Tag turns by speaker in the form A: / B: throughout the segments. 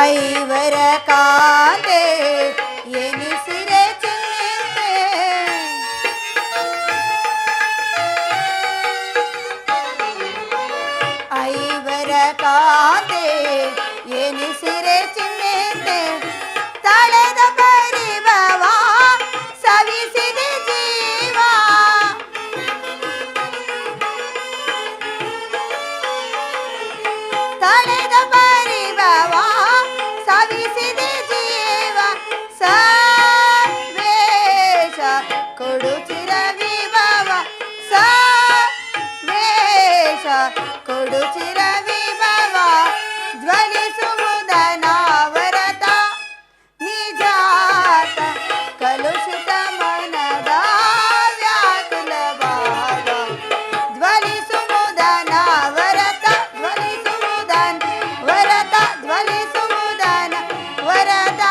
A: ಐವರ ಕಾಂತೆ ಎನಿಸಿರೆ ಚಿಂತೆ ಐವರ ಕಾಂತೆ ಎನಿಸಿರೆ ಚಿಂತೆ ತಳೆದ ಪರಿಭವ ಸವಿಸಿದೆ ಜೀವ ತಳೆದ ಪರಿಭವ ಸವಿಸಿದೆ ಜೀವ ಸವೇಶ ಕೊಡುಚಿರ ವಿಭವ ಸವೇಶ ಕೊಡುಚಿರ ವಿಭವ ಜ್ವಲಿಸುವುದನಾವರತ ನಿಜಾತ ಕಲುಷಿತ ಮನದ ವ್ಯಾಕುಲ ಭಾವ ಜ್ವಲಿಸುವುದನಾವರತ ಜ್ವಲಿಸುವುದನ ವರತ ಜ್ವಲಿಸುವುದನ ವರತ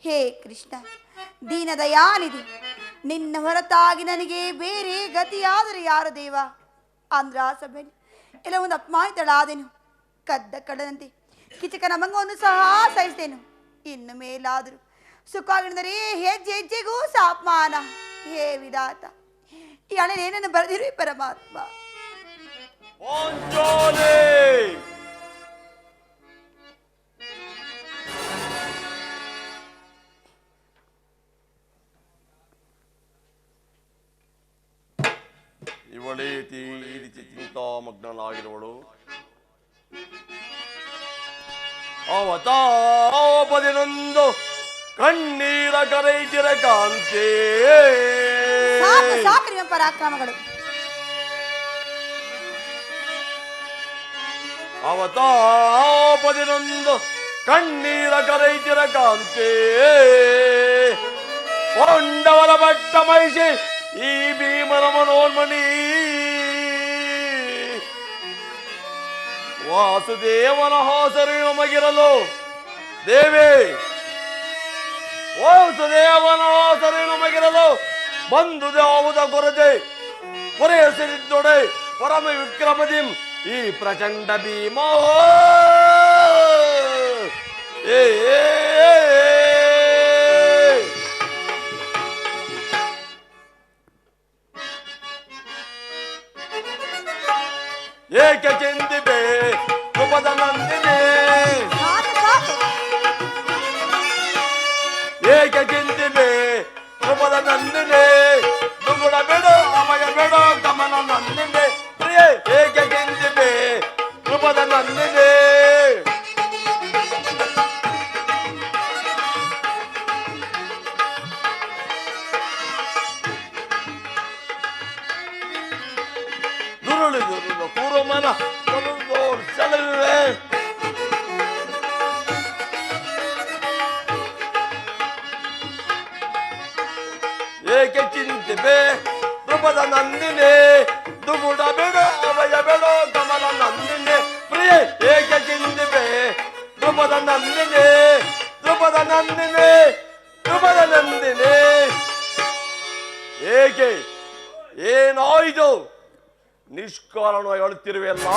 A: ಹೇ ಕೃಷ್ಣ ದೀನದಯಾನಿಧಿ, ನಿನ್ನ ಹೊರತಾಗಿ ನನಗೆ ಬೇರೆ ಗತಿಯಾದರೆ ಯಾರು ದೇವ? ಆಂಧ್ರ ಸಭೆಯಲ್ಲಿ ಎಲ್ಲ ಒಂದು ಅಪಮಾನಿತಳಾದೆನು. ಕದ್ದ ಕಡದಂತೆ ಕಿಚಕನ ಮಂಗವನ್ನು ಸಹ ಸಹಿಸ್ತೇನು. ಇನ್ನು ಮೇಲಾದರೂ ಸುಖವಾಗಿದ್ದರೆ ಹೆಜ್ಜೆ ಹೆಜ್ಜೆಗೂ ಸಾಪಮಾನ. ಹೇ ವಿಧಾತ, ಈ ಹಣನೇನನ್ನು ಬರೆದಿರು ಪರಮಾತ್ಮ.
B: ಇವಳೇ ಈ ರೀತಿ ಚಿಂತಾಮಗ್ನನಾಗಿರುವಳು. ಅವತಾಪದಿನೊಂದು ಕಣ್ಣೀರ ಕರೈತಿರ ಕಾಂತೆ
A: ಸಾಕು ನಿಮ್ಮ ಪರಾಕ್ರಮಗಳು.
B: ಅವತಾಪದಿನೊಂದು ಕಣ್ಣೀರ ಕರೈತಿರ ಕಾಂತೆ ಕೊಂಡವರ ಬಟ್ಟ ಮಹಿಷಿ ಈ ಭೀಮನ ಮನೋನ್ಮಣಿ ವಾಸುದೇವನ ಹಾಸರು ನಮಗಿರಲು ದೇವಿ ವಾಸುದೇವನ ಹಾಸರು ನಮಗಿರಲು ಬಂದು ಯಾವುದ ಕೊರತೆ ಕೊರೆಯಸಿದ್ದೊಡೆ ಪರಮ ವಿಕ್ರಮದಿಂ ಈ ಪ್ರಚಂಡ ಭೀಮ ಏಕೆ ಚಿಂತಿದೆ ಕೃಪದ ನಂದಿನಿ ಏಕೆ ಚಿಂತಿದೆ ಕೃಪದ ನಂದಿನಿ ದುಗುಡ ಬೇಡ ಅಮಯ ಬೇಡ ಗಮನ ನಂದಿನಿ ಪ್ರಿಯ ಏಕೆ ಚಿಂತಿದೆ ಕೃಪದ ನಂದಿನಿ ದುರುಳಿದು ಕೂರಮನ ಸಲುವೆ ಏಕೆ ಚಿಂತಿವೆ ಧ್ರುಪದ ನಂದಿನಿ ದುಗುಡ ಬೇಡ ಅಭಯ ಬೇಡ ಗಮನ ನಂದಿನಿ ಪ್ರಿಯ ಏಕೆ ಚಿಂತಿವೆ ಧ್ರುಪದ ನಂದಿನಿ ಧ್ರುಪದ ನಂದಿನಿ ಧ್ರುಪದ ನಂದಿನಿ ಏಕೆ ಏನಾಯ್ತು ನಿಷ್ಕಾರಣವಾಗಿ ಅಳುತ್ತಿರುವೆಯಲ್ಲ,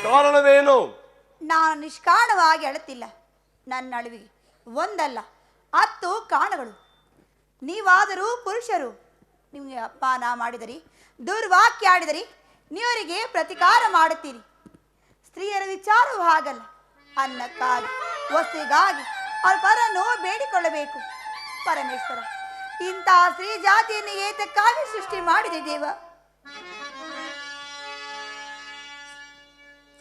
B: ಕಾರಣವೇನು?
A: ನಾನು ನಿಷ್ಕಾರಣವಾಗಿ ಅಳುತ್ತಿಲ್ಲ. ನನ್ನ ಅಳುವಿಗೆ ಒಂದಲ್ಲ 10 ಕಾರಣಗಳು. ನೀವಾದರೂ ಪುರುಷರು, ನಿಮಗೆ ಅಪಮಾನ ಮಾಡಿದರಿ, ದುರ್ವಾಕ್ಯ ಆಡಿದರಿ, ನೀವರಿಗೆ ಪ್ರತಿಕಾರ ಮಾಡುತ್ತೀರಿ. ಸ್ತ್ರೀಯರ ವಿಚಾರವೂ ಹಾಗಲ್ಲ. ಅನ್ನಕ್ಕಾಗಿ ವಸ್ತುವಿಗಾಗಿ ಅವ್ರ ಪರನ್ನು ಬೇಡಿಕೊಳ್ಳಬೇಕು. ಪರಮೇಶ್ವರ ಇಂತಹ ಸ್ತ್ರೀ ಜಾತಿಯನ್ನು ಏತಕ್ಕಾಗಿ ಸೃಷ್ಟಿ ಮಾಡಿದೆ ದೇವ?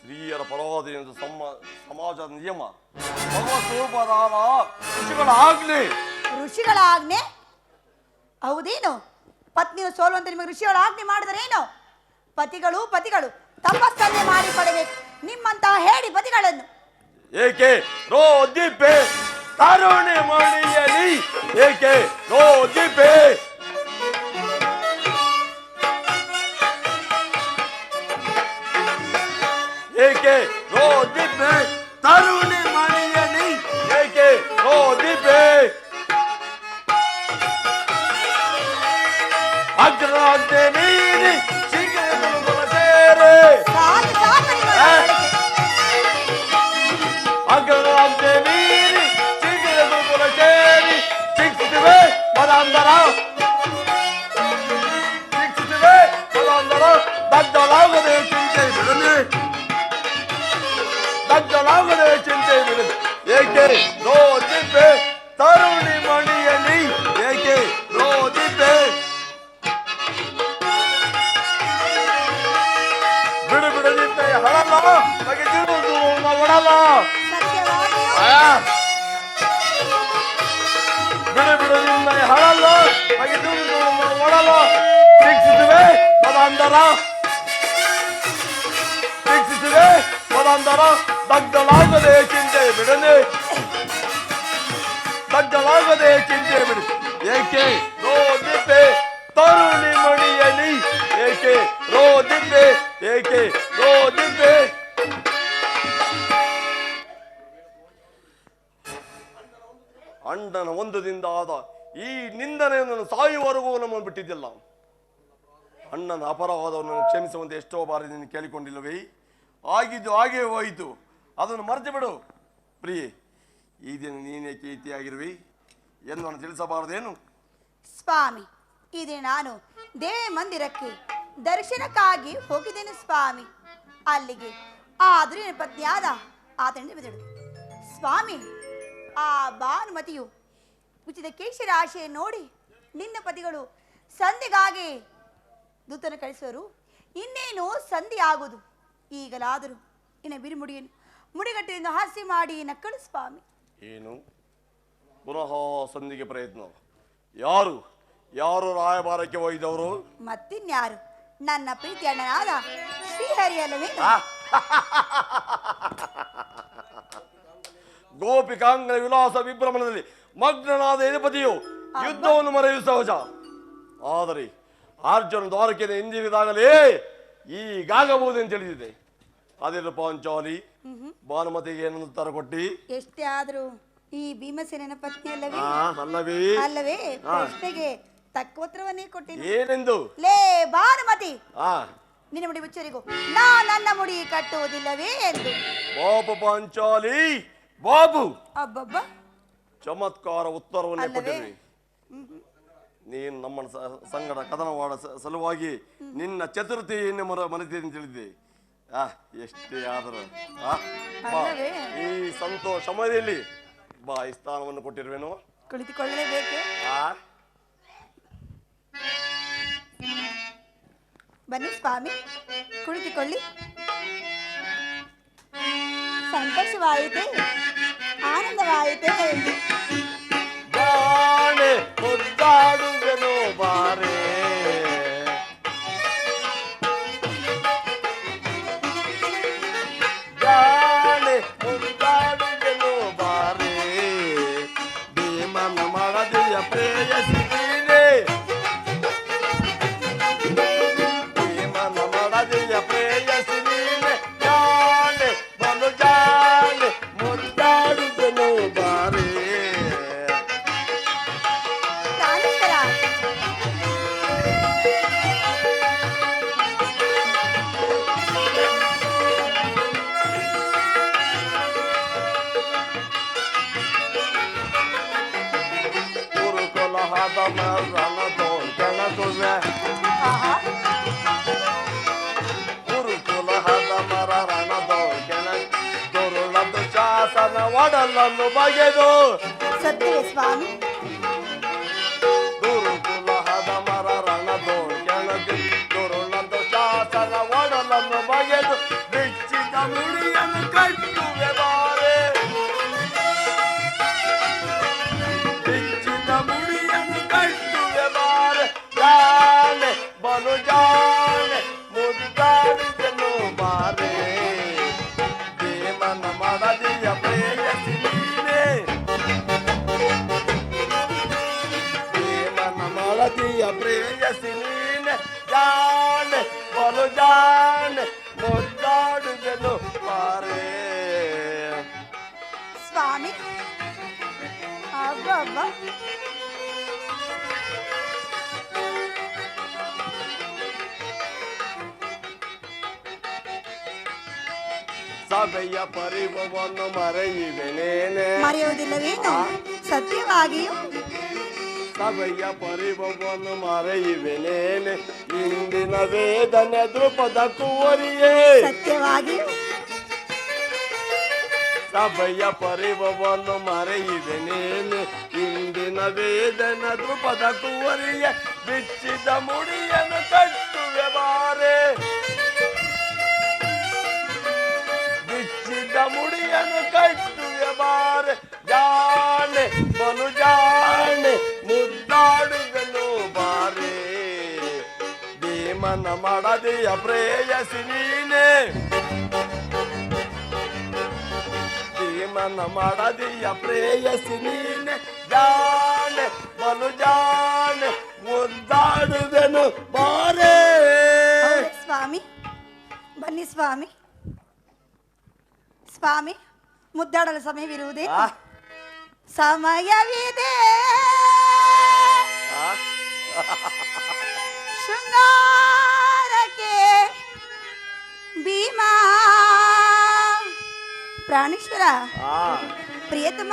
B: ಸ್ತ್ರೀಯರ ಪರವಾದ ಎಂದು ಸಮಾಜದ ನಿಯಮ. ಋಷಿಗಳ ಆಜ್ಞೆ.
A: ಋಷಿಗಳ ಆಜ್ಞೆ? ಹೌದೇನು? ಪತ್ನಿಯು ಸೋಲುವಂತೆ ನಿಮಗೆ ಋಷಿಗಳ ಆಜ್ಞೆ ಮಾಡಿದರೇನು? ಪತಿಗಳು ತಪಸ್ಸನ್ನೇ ಮಾಡಿ ಪಡೆಬೇಕು ನಿಮ್ಮಂತಹ ಹೇಳಿ ಪತಿಗಳನ್ನು.
B: ಏಕೆ ರೋದಿಪೆ ತಾರುಣೆ ಮಾಡಿಯಲಿ, ಏಕೆ ರೋದಿಪೆ ಏಕೆ ರೋದಿಪೆ ತರುಣಿ ಮಣಿಯಲಿ, ಏಕೆ ರೋದಿಪೆ ಆಜ್ಞೆ ಮೀರಿ ಶೀಘ್ರದಲ್ಲೂ ಕೊರಸೇರೆ
A: ಸಾಕು ಸಾಕು ನಿಮ್ಮ ನಡವಳಿಕೆ.
B: ಅಂಕಣದ ಆಜ್ಞೆ ಮೀರಿ ಶೀಘ್ರದಲ್ಲೂ ಕೊರಸೇರಿ ಶಿಕ್ಷಿಸುವೆ ಪದಾಂತರ ಶಿಕ್ಷಿಸುವೆ ಪದಾಂತರ ದಗ್ಧಲಾಗದೆ ಚಿಂತೆ ಬಿಡದೆ ದಗ್ಧಲಾಗದೆ ಚಿಂತೆ ಬಿಡದೆ ಏಕೆ ರೋದಿಬ್ಬೆ ತರುಣಿ ಮಣಿಯಲ್ಲಿ ಏಕೆ ರೋದಿಬ್ಬೆ ಬಿಡು ಬಿಡದಿದ್ದ ಹಳಲ್ಲ ಬಗೆದಿರುವುದು ಒಡಲ
A: ಸತ್ಯವಾಗಿಯೂ
B: ಬಿಡು ಬಿಡದಿಂದ ಹಳಲ್ಲ ಬಗೆದಿರುವುದು ಒಡಲ ಶಿಕ್ಷಿಸುವೆ ಪದಾಂತರ ಶಿಕ್ಷಿಸುವೆ ಪದಾಂತರ ದಗ್ಧಲಾಗದೆ ಚಿಂತೆ ಬಿಡದೆ ದಗ್ಧಲಾಗದೆ ಚಿಂತೆ ಬಿಡು ಏಕೆ ರೋದಿಬ್ಬೆ ತರುಣಿ ಮಣಿಯಲಿ ಏಕೆ ರೋದಿಬ್ಬೆ ಏಕೆ ರೋದಿಬ್ಬೆ ಅಣ್ಣನ ಒಂದದಿಂದ ಆದ ಈ ನಿಂದನೆಯನ್ನು ಸಾಯುವವರೆಗೂ ನಮ್ಮನ್ನು ಬಿಟ್ಟಿದ್ದಿಲ್ಲ. ಅಣ್ಣನ ಅಪರಾಧವನ್ನು ಕ್ಷಮಿಸುವಂತೆ ಎಷ್ಟೋ ಬಾರಿ ನೀನು ಕೇಳಿಕೊಂಡಿಲ್ಲವೇ? ಆಗಿದ್ದು ಹಾಗೇ ಹೋಯಿತು, ಅದನ್ನು ಮರೆತು ಬಿಡು. ಪ್ರಿಯೆ, ಈ ದಿನ ನೀನೇಕೆ ಇತಿಯಾಗಿರುವೆ ಎಂದು ನಾನು ತಿಳಿಸಬಾರದೇನು?
A: ಸ್ವಾಮಿ, ಇದು ನಾನು ದೇವ ಮಂದಿರಕ್ಕೆ ದರ್ಶನಕ್ಕಾಗಿ ಹೋಗಿದ್ದೇನೆ ಸ್ವಾಮಿ. ಅಲ್ಲಿಗೆ ಆದರೂ ನನ್ನ ಪತ್ನಿಯಾದ ಆತನಿಂದ ಬಿದಳು. ಸ್ವಾಮಿ, ಆ ಭಾನುಮತಿಯು ಉಚಿತ ಕೇಶರ ಆಶೆ ನೋಡಿ ನಿನ್ನ ಪತಿಗಳು ಸಂಧಿಗಾಗಿ ದೂತನ ಕಳಿಸುವರು. ಇನ್ನೇನು ಸಂಧಿ ಆಗುವುದು. ಈಗಲಾದರೂ ನಿನ್ನ ಬಿರುಮುಡಿಯನ್ನು ಮುಡಿಗಟ್ಟಿನಿಂದ ಹಾಸ್ಯ ಮಾಡಿ ನಕ್ಕಳು ಸ್ವಾಮಿ.
B: ಏನು ಪುನಃ ಸಂಧಿಗೆ ಪ್ರಯತ್ನ? ಯಾರು ಯಾರು ರಾಯಭಾರಕ್ಕೆ ಒಯ್ದವರು?
A: ಮತ್ತಿನ್ಯಾರು, ನನ್ನ ಪ್ರೀತಿ ಅಣ್ಣನಾದ ಶ್ರೀಹರಿ ಅಲ್ಲವೇ?
B: ಗೋಪಿಕಾಂಗನ ವಿಲಾಸ ವಿಭ್ರಮಣದಲ್ಲಿ ಮಗ್ನನಾದ ಯದುಪತಿಯು ಯುದ್ಧವನ್ನು ಮರೆಯುವ ಸಹಜ. ಆದರೆ ಅರ್ಜುನ ದ್ವಾರಕೆಯಿಂದ ಹಿಂದಿರಿದಾಗಲೇ ಈಗಾಗಬಹುದೆಂದು ತಿಳಿದಿದೆ. ಅದಿರು ಪಾಂಚಾಲಿ, ಭಾನುಮತಿಗೆ ಏನನ್ನು ಉತ್ತರ ಕೊಟ್ಟಿ?
A: ಎಷ್ಟೇ ಆದರೂ ಈ ಭೀಮಸೇನನ ಪತ್ನಿ ಅಲ್ಲವೇ?
B: ಅಲ್ಲವೇ
A: ಅಲ್ಲವೇ? ಪ್ರಶ್ನೆಗೆ ತಕ್ಕ ಉತ್ತರವನ್ನೇ ಕೊಟ್ಟಿನಿ.
B: ಏನೆಂದು?
A: ಲೇ ಭಾನುಮತಿ, ನಿನ್ನ ಮುಡಿ ಮುಚ್ಚರಿಗೂ ನಾ ನನ್ನ ಮುಡಿ ಕಟ್ಟುವುದಿಲ್ಲವೇ ಎಂದು.
B: ಬಾಬು ಪಾಂಚಾಲಿ ಬಾಬು,
A: ಅಬ್ಬಬ್ಬ,
B: ಚಮತ್ಕಾರ ಉತ್ತರವನ್ನೇ ಕೊಟ್ಟಿದ್ವಿ. ನೀನು ನಮ್ಮ ಸಂಗಡ ಕದನವಾಡ ಸಲುವಾಗಿ ನಿನ್ನ ಚತುರ್ಥಿಯನ್ನು ಮರೆತಿದ್ದೀನಿ ತಿಳಿದ್ದೆ. ಎಷ್ಟೇ ಆದರೂ ಈ ಸಂತೋಷ ಸಮಯದಲ್ಲಿ ಬಾ, ಈ ಸ್ಥಾನವನ್ನು ಕೊಟ್ಟಿರುವೆನು.
A: ಕುಳಿತುಕೊಳ್ಳಲೇಬೇಕು. ಬನ್ನಿ ಸ್ವಾಮಿ, ಕುಳಿತುಕೊಳ್ಳಿ. ಸಂತೋಷವಾಯಿತೆ, ಆನಂದವಾಯಿತೆ.
B: ಬಾಳೆ ಮುದ್ದಾಡುವೆನು ಬಾರೆ, ಬಾಳೆ ಮುದ್ದಾಡುವೆನು ಬಾರೆ, ಭೀಮನ ಮಾಡದೆಯ ಪ್ರೇಯಸಿ ನೀನೆ, ಭೀಮನ ಮಾಡದೆಯ ಪ್ರೇಯಸಿ ನೀನೆ, ಜಾಣೆ ಬಲು ಜಾಣೆ ಮುದ್ದಾಡುವೆನು ಬಾರೆ. ಒಡಲನ್ನು ಬಗೆದು
A: ಸತ್ಯವೇ ಸ್ವಾಮಿ?
B: ದುರುಕುಲಹದ ಮರ ರಣದೋ ಕೆಳಗೆ ದುರುಳದ ಶಾಸನ ಒಡಲನ್ನು ಬಗೆದು ಬಿಚ್ಚಿದ ಮುಡಿಯನ್ನು ಕಟ್ಟುವೆ ಬಾರೆ, ಬಿಚ್ಚಿದ ಮುಡಿಯನ್ನು ಕಟ್ಟುವೆ ಬಾರೆ, ಜಾಣೆ ಬಲು ಜಾಣೆ ಮುದ್ದಾಡಿದನು ಬಾರೆ, ದೇವನ ಮಾಡದಿಯ ಪ್ರೇಯಸಿ ನೀನೆ, ದೇವನ ಮಾಡದಿಯ ಪ್ರೇಯಸಿ ನೀನೆ, ಜಾಣೆ ಬಲು ಜಾಣೆ ಮುದ್ದಾಡಿದನು ಬಾರೆ.
A: ಸ್ವಾಮಿ, ಅಬ್ಬ ಅಬ್ಬ,
B: ಸಭೆಯ ಪರಿಭವವನ್ನು ಮರೆಯುವೆನೇನೆ.
A: ಮರೆಯುವುದಿಲ್ಲವೇನು? ಸತ್ಯವಾಗಿಯೂ
B: ಸಭೆಯ ಪರಿಭವವನ್ನು ಮರೆಯುವೆನೇನೆ. ಇಂದಿನ ವೇದನೆ ದ್ರುಪದ ಕುವರಿಯೇ.
A: ಸತ್ಯವಾಗಿಯೂ
B: ಸಭೆಯ ಪರಿಭವವನ್ನು ಮರೆಯುವೆನೇನೆ. ಇಂದಿನ ವೇದನ ದ್ರುಪದ ಕುವರಿಯೇ. ಬಿಚ್ಚಿದ ಮುಡಿಯನ್ನು ಕಟ್ಟುವೆ ಬಾರೆ. ಬಿಚ್ಚಿದ ಮುಡಿಯನ್ನು ಕಟ್ಟುವೆ ಬಾರೆ. ಜಾಣೆ ಬಲು ಜಾಣೆ ಮುದ್ದಾಡುವೆನು ಬಾರೆ. ಭೀಮನ ಮಡದಿಯ ಪ್ರೇಯಸಿ ನೀನೆ. ಭೀಮನ ಮಡದಿಯ ಪ್ರೇಯಸಿ ನೀನೆ. ಜಾಣೆ ಬಲು ಜಾಣೆ ಮುದ್ದಾಡುವೆನು ಬಾರೆ.
A: ಹೌದೇ ಸ್ವಾಮಿ? ಬನ್ನಿ ಸ್ವಾಮಿ. ಸ್ವಾಮಿ, ಮುದ್ದಾಡಲು ಸಮಯವಿರುವುದೇ? ಸಮಯವಿದೆ. ಶೃಂಗಾರಕ್ಕೆ ಭೀಮಾ. ಪ್ರಾಣೇಶ್ವರ, ಪ್ರಿಯತಮ,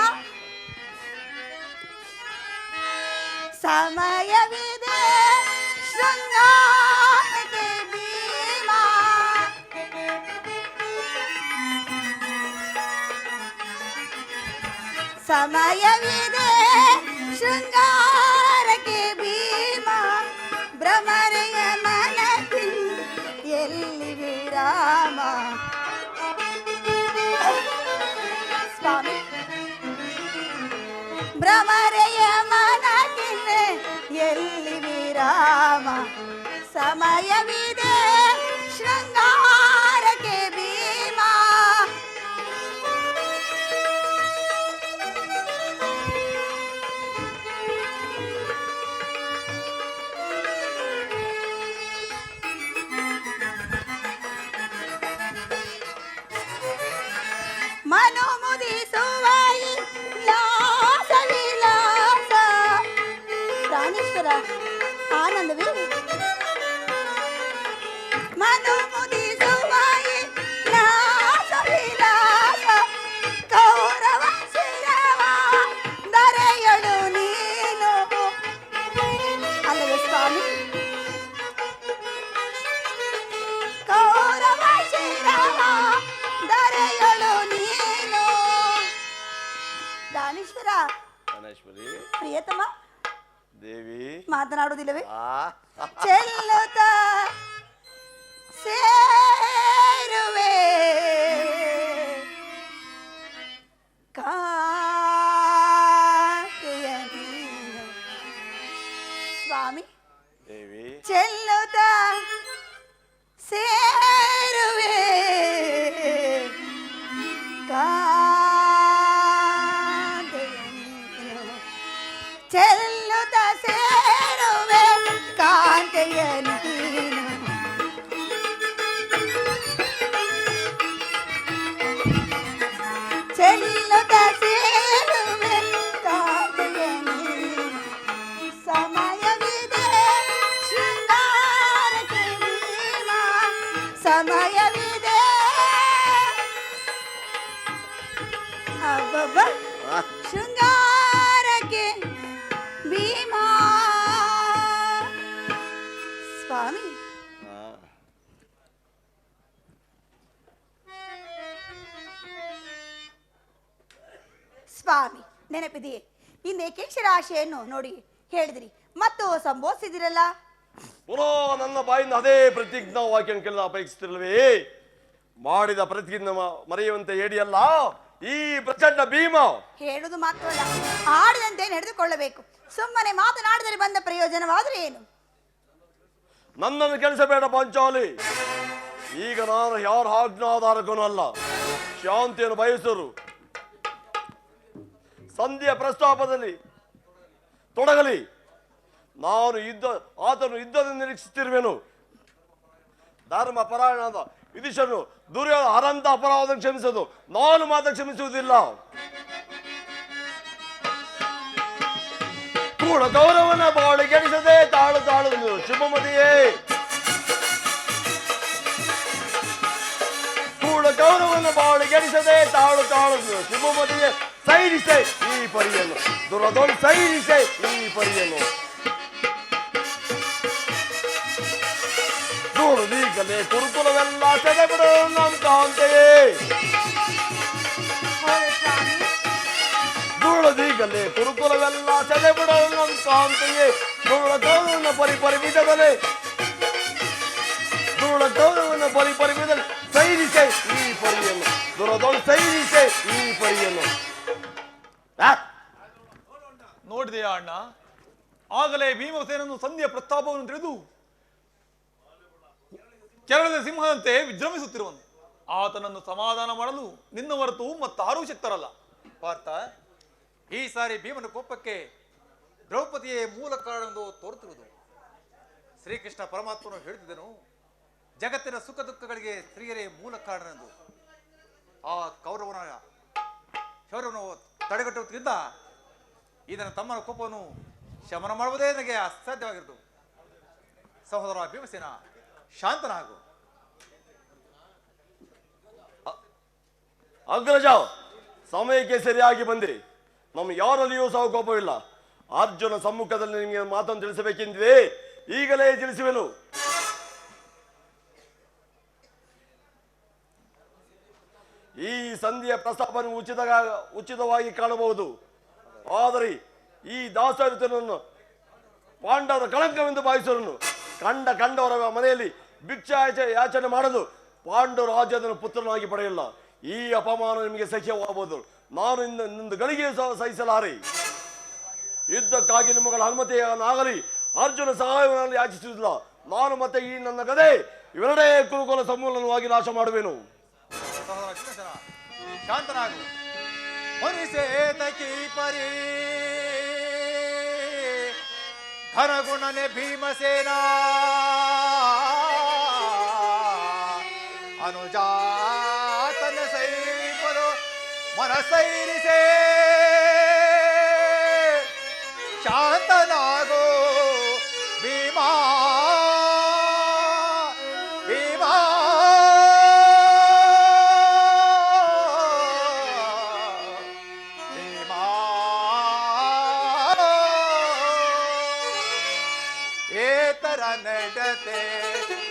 A: ಸಮಯವಿದೆ. ಶೃಂಗಾರಕ್ಕೆ ಭೀಮಾ. ಸಮಯವಿದೆ ಶೃಂಗಾರಕ್ಕೆ ಭೀಮಾ. ಭ್ರಮರೆಯ ಮನದಿ ಎಲ್ಲಿ ವಿರಾಮ. ಸ್ವಾಮಿ, ಭ್ರಮರೆಯ ಮನದಿನ ಎಲ್ಲಿ ವಿರಾಮ. ಸಮಯವಿದೆ ಶೃಂಗಾರಕ್ಕೆ ಭೀಮಾ. ಮನು ಮುದಿಸುವ ಲಾಸ ವಿಲಾಸ. ಪ್ರಾಣೇಶ್ವರ, ಆನಂದವೇ? ಮನು ಮುದಿಸುವ ಲಾಸ ವಿಲಾಸ. ಕೌರವ ಶಿರವ ದರೆಯಳು ನೀನು. ಅಲ್ಲವೇ ಸ್ವಾಮಿ? ಕೌರವ ಶಿರವ ದರೆಯಳು ನೀನು. ದಾನೇಶ್ವರ, ಪ್ರಿಯತಮ,
B: ದೇವಿ
A: ಮಾತನಾಡುವುದಿಲ್ಲವೇ? ಚೆಲ್ಲುತ್ತ ಸೇರುವೆ ಕಾಂತೆಯ ನೀನು. ಸ್ವಾಮಿ,
B: ದೇವಿ
A: ಚೆಲ್ಲುತ್ತ ಸೇರುವೆ ಕಾಂತೆಯ ನೀನು. ಚೆಲ್ಲುತ್ತ ಸೇರುವೆ ಕಾಂತೆಯ ನೀನು. ಚೆಲ್ಲುತ್ತ ಸೇರುವೆ ಕಾಂತೆಯ ನೀನು. ಸಮಯವಿದೆ ಶೃಂಗಾರಕ್ಕೆ ಭೀಮಾ. ಸಮಯವಿದೆ. ಅಬ್ಬಬ್ಬ, ಶೃಂಗಾರಕ್ಕೆ ಭೀಮಾ. ಸ್ವಾಮಿ, ಸ್ವಾಮಿ, ನೆನಪಿದೆಯೇ? ಹಿಂದೆ ಕೇಶರಾಶಿಯನ್ನು ನೋಡಿ ಹೇಳಿದಿರಿ ಮತ್ತು ಸಂಬೋಧಿಸಿದಿರಲ್ಲ.
B: ಪುನಃ ನನ್ನ ಬಾಯಿಂದ ಅದೇ ಪ್ರತಿಜ್ಞಾ ವಾಕ್ಯ ಕೇಳಲು ಅಪೇಕ್ಷಿಸಿರಲ್ವೇ? ಮಾಡಿದ ಪ್ರತಿಜ್ಞೆ ಮರೆಯುವಂತೆ ಹೇಳಿಯಲ್ಲ ಈ ಪ್ರಚಂಡ ಭೀಮ.
A: ಹೇಳುದು ಮಾತ್ರವಲ್ಲ, ಆಡಿದಂತೆ ನಡೆದುಕೊಳ್ಳಬೇಕು. ಸುಮ್ಮನೆ ಮಾತನಾಡಿದರೆ ಬಂದ ಪ್ರಯೋಜನವಾದರೆ ಏನು?
B: ನನ್ನನ್ನು ಕೆಲಸಬೇಡ ಪಾಂಚಾಲಿ. ಈಗ ನಾನು ಯಾರ ಆಜ್ಞಾಧಾರಕನೂ ಅಲ್ಲ. ಶಾಂತಿಯನ್ನು ಬಯಸರು. ಸಂಧಿಯ ಪ್ರಸ್ತಾಪದಲ್ಲಿ ತೊಡಗಲಿ. ನಾನು ಆತನು ಯುದ್ಧದಿಂದ ನಿರೀಕ್ಷಿಸುತ್ತಿರುವೆನು. ಧರ್ಮ ಪರಾಯಣದ ವಿಧಿಷನು ದುರ್ಯೋಧನ ಅನಂತ ಅಪರಾಧ ಕ್ಷಮಿಸೋದು, ನಾನು ಮಾತ್ರ ಕ್ಷಮಿಸುವುದಿಲ್ಲ. ಕೂಡ ಗೌರವನ ಬಾಳಿ ಗೆಡಿಸದೆ ತಾಳು ತಾಳು ಶುಭಮತಿಯೇ. ಕೂಡ ದುರುಳ ಗೌರವವನ್ನು ಬಾಳಿಗೆಡಿಸದೆ ತಾಳು ಶಿವಮತಿಗೆ ಸೈರಿಸೆ ಈ ಪರಿಯನ್ನು ದುರದೊಂದು ಸೈರಿಸೆ ಈ ಪರಿಯನ್ನು ದುರುದೀಗಲೇ ಕುರುಕುಲವೆಲ್ಲ ಸೆದೆಬಿಡು ನಮ್ಮ ಕಾಂತೆಯೇ ದುರುಳದೀಗಲೇ ಕುರುಕುಲವೆಲ್ಲ ಸೆದೆಬಿಡು ನಮ್ಮ ಕಾಂತೆಯೇ ದುರುಳ ಗೌರವವನ್ನು ಪರಿಪರಿಬಿಡದಲೆ ದುರುಳ ಗೌರವವನ್ನು ಪರಿಪರಿಬಿಡಲೆ ಸೈರಿಸೆ ಈ ಪರಿಯನ್ನು ದುರದೊಂದು ಸೈರಿಸೆ ಈ ಪರಿಯನ್ನು
C: ನೋಡಿದೆಯಾ ಅಣ್ಣ, ಆಗಲೇ ಭೀಮಸೇನನ್ನು ಸಂಧಿಯ ಪ್ರಸ್ತಾಪವನ್ನು ತಿಳಿದು ಕೆರಳದ ಸಿಂಹದಂತೆ ವಿಜೃಂಭಿಸುತ್ತಿರುವನು. ಆತನನ್ನು ಸಮಾಧಾನ ಮಾಡಲು ನಿನ್ನ ಹೊರತು ಮತ್ತಾರೂ ಶಕ್ತರಲ್ಲ.
D: ಪಾರ್ಥ, ಈ ಸಾರಿ ಭೀಮನ ಕೋಪಕ್ಕೆ ದ್ರೌಪದಿಯೇ ಮೂಲ ಕಾರಣವೆಂದು ತೋರುತ್ತಿರುವುದು. ಶ್ರೀಕೃಷ್ಣ ಪರಮಾತ್ಮನು ಹೇಳುತ್ತಿದ್ದನು, ಜಗತ್ತಿನ ಸುಖ ದುಃಖಗಳಿಗೆ ಸ್ತ್ರೀಯರೇ ಮೂಲ ಕಾರಣವೆಂದು. ಆ ಕೌರವನ ಶೌರ್ಯವನ್ನು ತಡೆಗಟ್ಟುವುದರಿಂದ ಇದನ್ನು ತಮ್ಮನ ಕೋಪವನ್ನು ಶಮನ ಮಾಡುವುದೇ ನನಗೆ ಅಸಾಧ್ಯವಾಗಿರುವುದು. ಸಹೋದರ ಭೀಮಸೇನ, ಶಾಂತನಾಗು.
B: ಅಗ್ರಜ, ಸಮಯಕ್ಕೆ ಸರಿಯಾಗಿ ಬಂದಿರಿ. ನಮ್ಮ ಯಾರಲ್ಲಿಯೂ ಸಹ ಕೋಪವಿಲ್ಲ. ಅರ್ಜುನ ಸಮ್ಮುಖದಲ್ಲಿ ನಿಮಗೆ ಮಾತನ್ನು ತಿಳಿಸಬೇಕೆಂದಿದೆ, ಈಗಲೇ ತಿಳಿಸುವೆನು. ಈ ಸಂಧಿಯ ಪ್ರಸ್ತಾಪವನ್ನು ಉಚಿತವಾಗಿ ಕಾಣಬಹುದು. ಆದರೆ ಈ ದಾಸರಿತನನ್ನು ಪಾಂಡವರ ಕಳಂಕವೆಂದು ಭಾವಿಸುವನು. ಕಂಡವರ ಮನೆಯಲ್ಲಿ ಯಾಚನೆ ಮಾಡಲು ಪಾಂಡವ ರಾಜ್ಯದ ಪುತ್ರನಾಗಿ ಪಡೆಯಲ್ಲ. ಈ ಅಪಮಾನ ನಿಮಗೆ ಸಹ್ಯವಾಗಬಹುದು. ನಾನು ಇನ್ನೊಂದು ಗಳಿಗೆ ಸಹ ಸಹಿಸಲಾರೆ. ಯುದ್ಧಕ್ಕಾಗಿ ನಿಮ್ಮಗಳ ಅನುಮತಿಯನ್ನಾಗಲಿ ಅರ್ಜುನ ಸಹಾಯವನ್ನು ಯಾಚಿಸುವುದಿಲ್ಲ. ನಾನು ಮತ್ತೆ ಈ ನನ್ನ ಗದೆ ಇವೆರಡೇ ಕುರುಕುಲ ಸಮೂಲವಾಗಿ ನಾಶ ಮಾಡುವೆನು.
D: ಶಾಂತನಾಗು. ಪರಿ ಘನಗುಣನೆ ಭೀಮಸೇನ ಅನುಜಾತನ ಸೈಪದು ಮನಸೈರಿಸೆ. ಶಾಂತನಾಗೋ ಭೀಮಾ ಭೀಮಾ. ನಡತೆ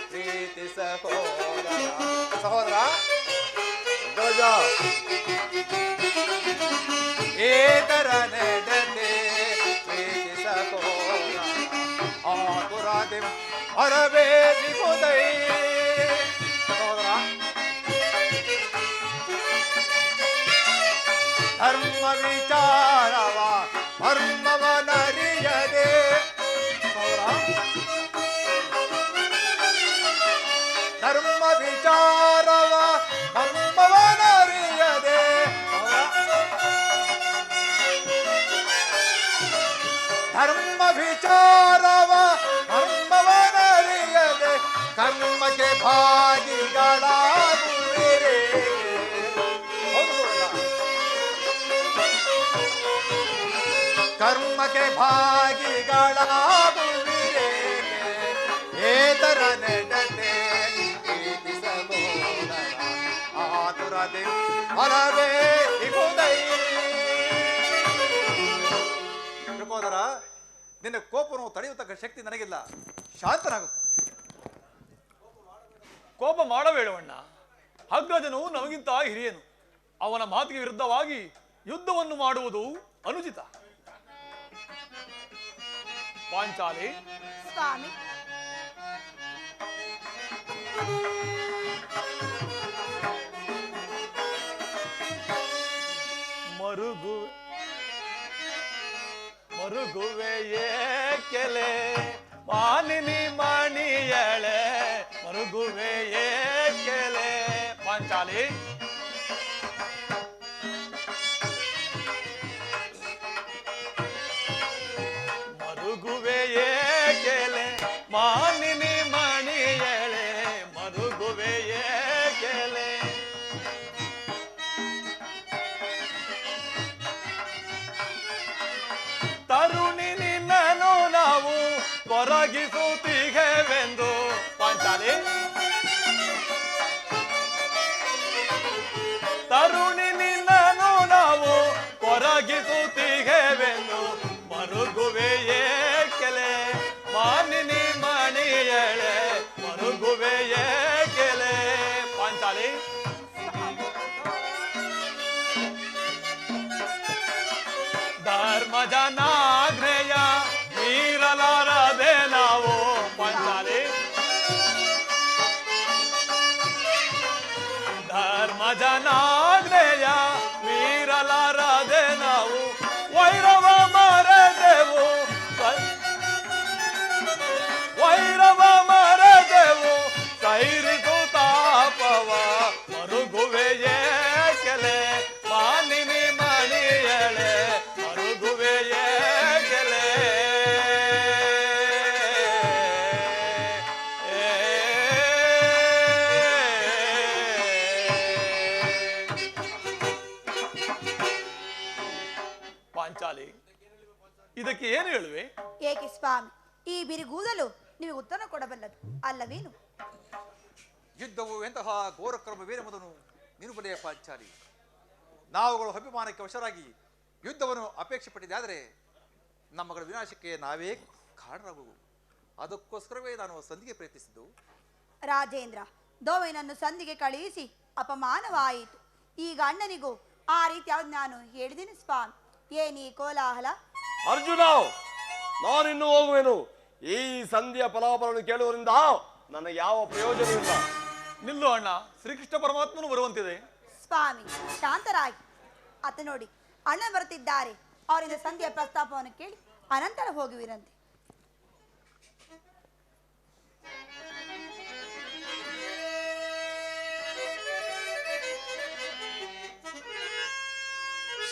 D: ಪ್ರೀತಿ ಸಹೋದರ ಏತರ ನಡತೆ ಪ್ರೀತಿ ಸಹೋದರ ಆತುರಾದಿ ಅರಬೇದಿ ಹೋದೈ. ಸಹೋದರ, ಧರ್ಮ ವಿಚಾರವ ಧರ್ಮವನರಿಯದೆ. ಧರ್ಮ ವಿಚಾರವ ಧರ್ಮವನರಿಯದೆ. ಧರ್ಮ ವಿಚಾರವ ಧರ್ಮವನರಿಯದೆ ಕರ್ಮಕ್ಕೆ ಭಾಗಿಗಳಾಗುವಿರೆ. ಕರ್ಮಕ್ಕೆ ಭಾಗಿಗಳಾಗುವಿರೆ. ಏತರ ನಡತೆ ಸಹೋದರ, ನಿನ್ನ ಕೋಪವನ್ನು ತಡೆಯತಕ್ಕ ಶಕ್ತಿ ನನಗಿಲ್ಲ. ಶಾಂತನಾಗು.
C: ಕೋಪ ಮಾಡಬೇಡವಣ್ಣ. ಅಗ್ರಜನು ನಮಗಿಂತ ಹಿರಿಯನು. ಅವನ ಮಾತಿಗೆ ವಿರುದ್ಧವಾಗಿ ಯುದ್ಧವನ್ನು ಮಾಡುವುದು ಅನುಚಿತ. ಪಾಂಚಾಲಿ,
A: ಸ್ವಾಮಿ,
C: ಮರುಗುವೆ ಏಕೆಲೆ ಮಾನಿನಿ ಮಣಿಯಳೆ ಮರುಗುವೆ ಏಕೆಲೆ. ಪಾಂಚಾಲಿ, ಮರುಗುವೆ ಏಕೆಲೆ ಮಾನಿನಿ ಮಣಿಯಳೆ ಮರುಗುವೆ ಏಕೆಲೆ. ತರುಣಿ ನಿನ್ನನು ನಾವು ಕೊರಗಿಸುತ್ತೀಗೆವೆಂದು. ಪಾಂಚಾಲಿ, ಇದಕ್ಕೆ ಏನು ಹೇಳುವೆ?
A: ಏಕೆ ಸ್ವಾಮಿ, ಈ ಬಿರುಗೂದಲು ನಿಮಗೆ ಉತ್ತರ ಕೊಡಬಲ್ಲದು ಅಲ್ಲವೇನು?
D: ಯುದ್ಧವು ಎಂತಹ ಘೋರಕ್ರಮವೇನೆಂಬುದನ್ನು ನೀನು ಬಲೆಯ ಪಾಂಚಾಲಿ. ನಾವುಗಳು ಅಭಿಮಾನಕ್ಕೆ ವಶರಾಗಿ ಯುದ್ಧವನ್ನು ಅಪೇಕ್ಷೆ ಪಟ್ಟಿದ್ದಾದರೆ ನಮ್ಮಗಳ ವಿನಾಶಕ್ಕೆ ನಾವೇ ಕಾರಣರಾಗುವು. ಅದಕ್ಕೋಸ್ಕರವೇ ನಾನು ಸಂಧಿಗೆ ಪ್ರಯತ್ನಿಸಿದ್ದು.
A: ರಾಜೇಂದ್ರ, ದೋವೆನನ್ನು ಸಂಧಿಗೆ ಕಳುಹಿಸಿ ಅಪಮಾನವಾಯಿತು. ಈಗ ಅಣ್ಣನಿಗೂ ಆ ರೀತಿ ಯಾವ್ದು ನಾನು ಹೇಳಿದ್ದೀನಿ ಸ್ವಾಮಿ. ಏನೀ ಕೋಲಾಹಲ?
B: ಅರ್ಜುನ, ನಾನಿನ್ನು ಹೋಗುವೆನು. ಈ ಸಂಧಿಯ ಫಲಾಫಲವನ್ನು ಕೇಳುವುದರಿಂದ ನನಗೆ ಯಾವ ಪ್ರಯೋಜನವಿಲ್ಲ.
C: ನಿಲ್ಲು ಅಣ್ಣ, ಶ್ರೀಕೃಷ್ಣ ಪರಮಾತ್ಮನು ಬರುವಂತಿದೆ.
A: ಸ್ವಾಮಿ ಶಾಂತರಾಗಿ. ಅತ್ತ ನೋಡಿ, ಅಣ್ಣ ಬರುತ್ತಿದ್ದಾರೆ. ಅವರಿಂದ ಸಂಧಿಯ ಪ್ರಸ್ತಾಪವನ್ನು ಕೇಳಿ ಅನಂತರ ಹೋಗುವಿರಂತೆ.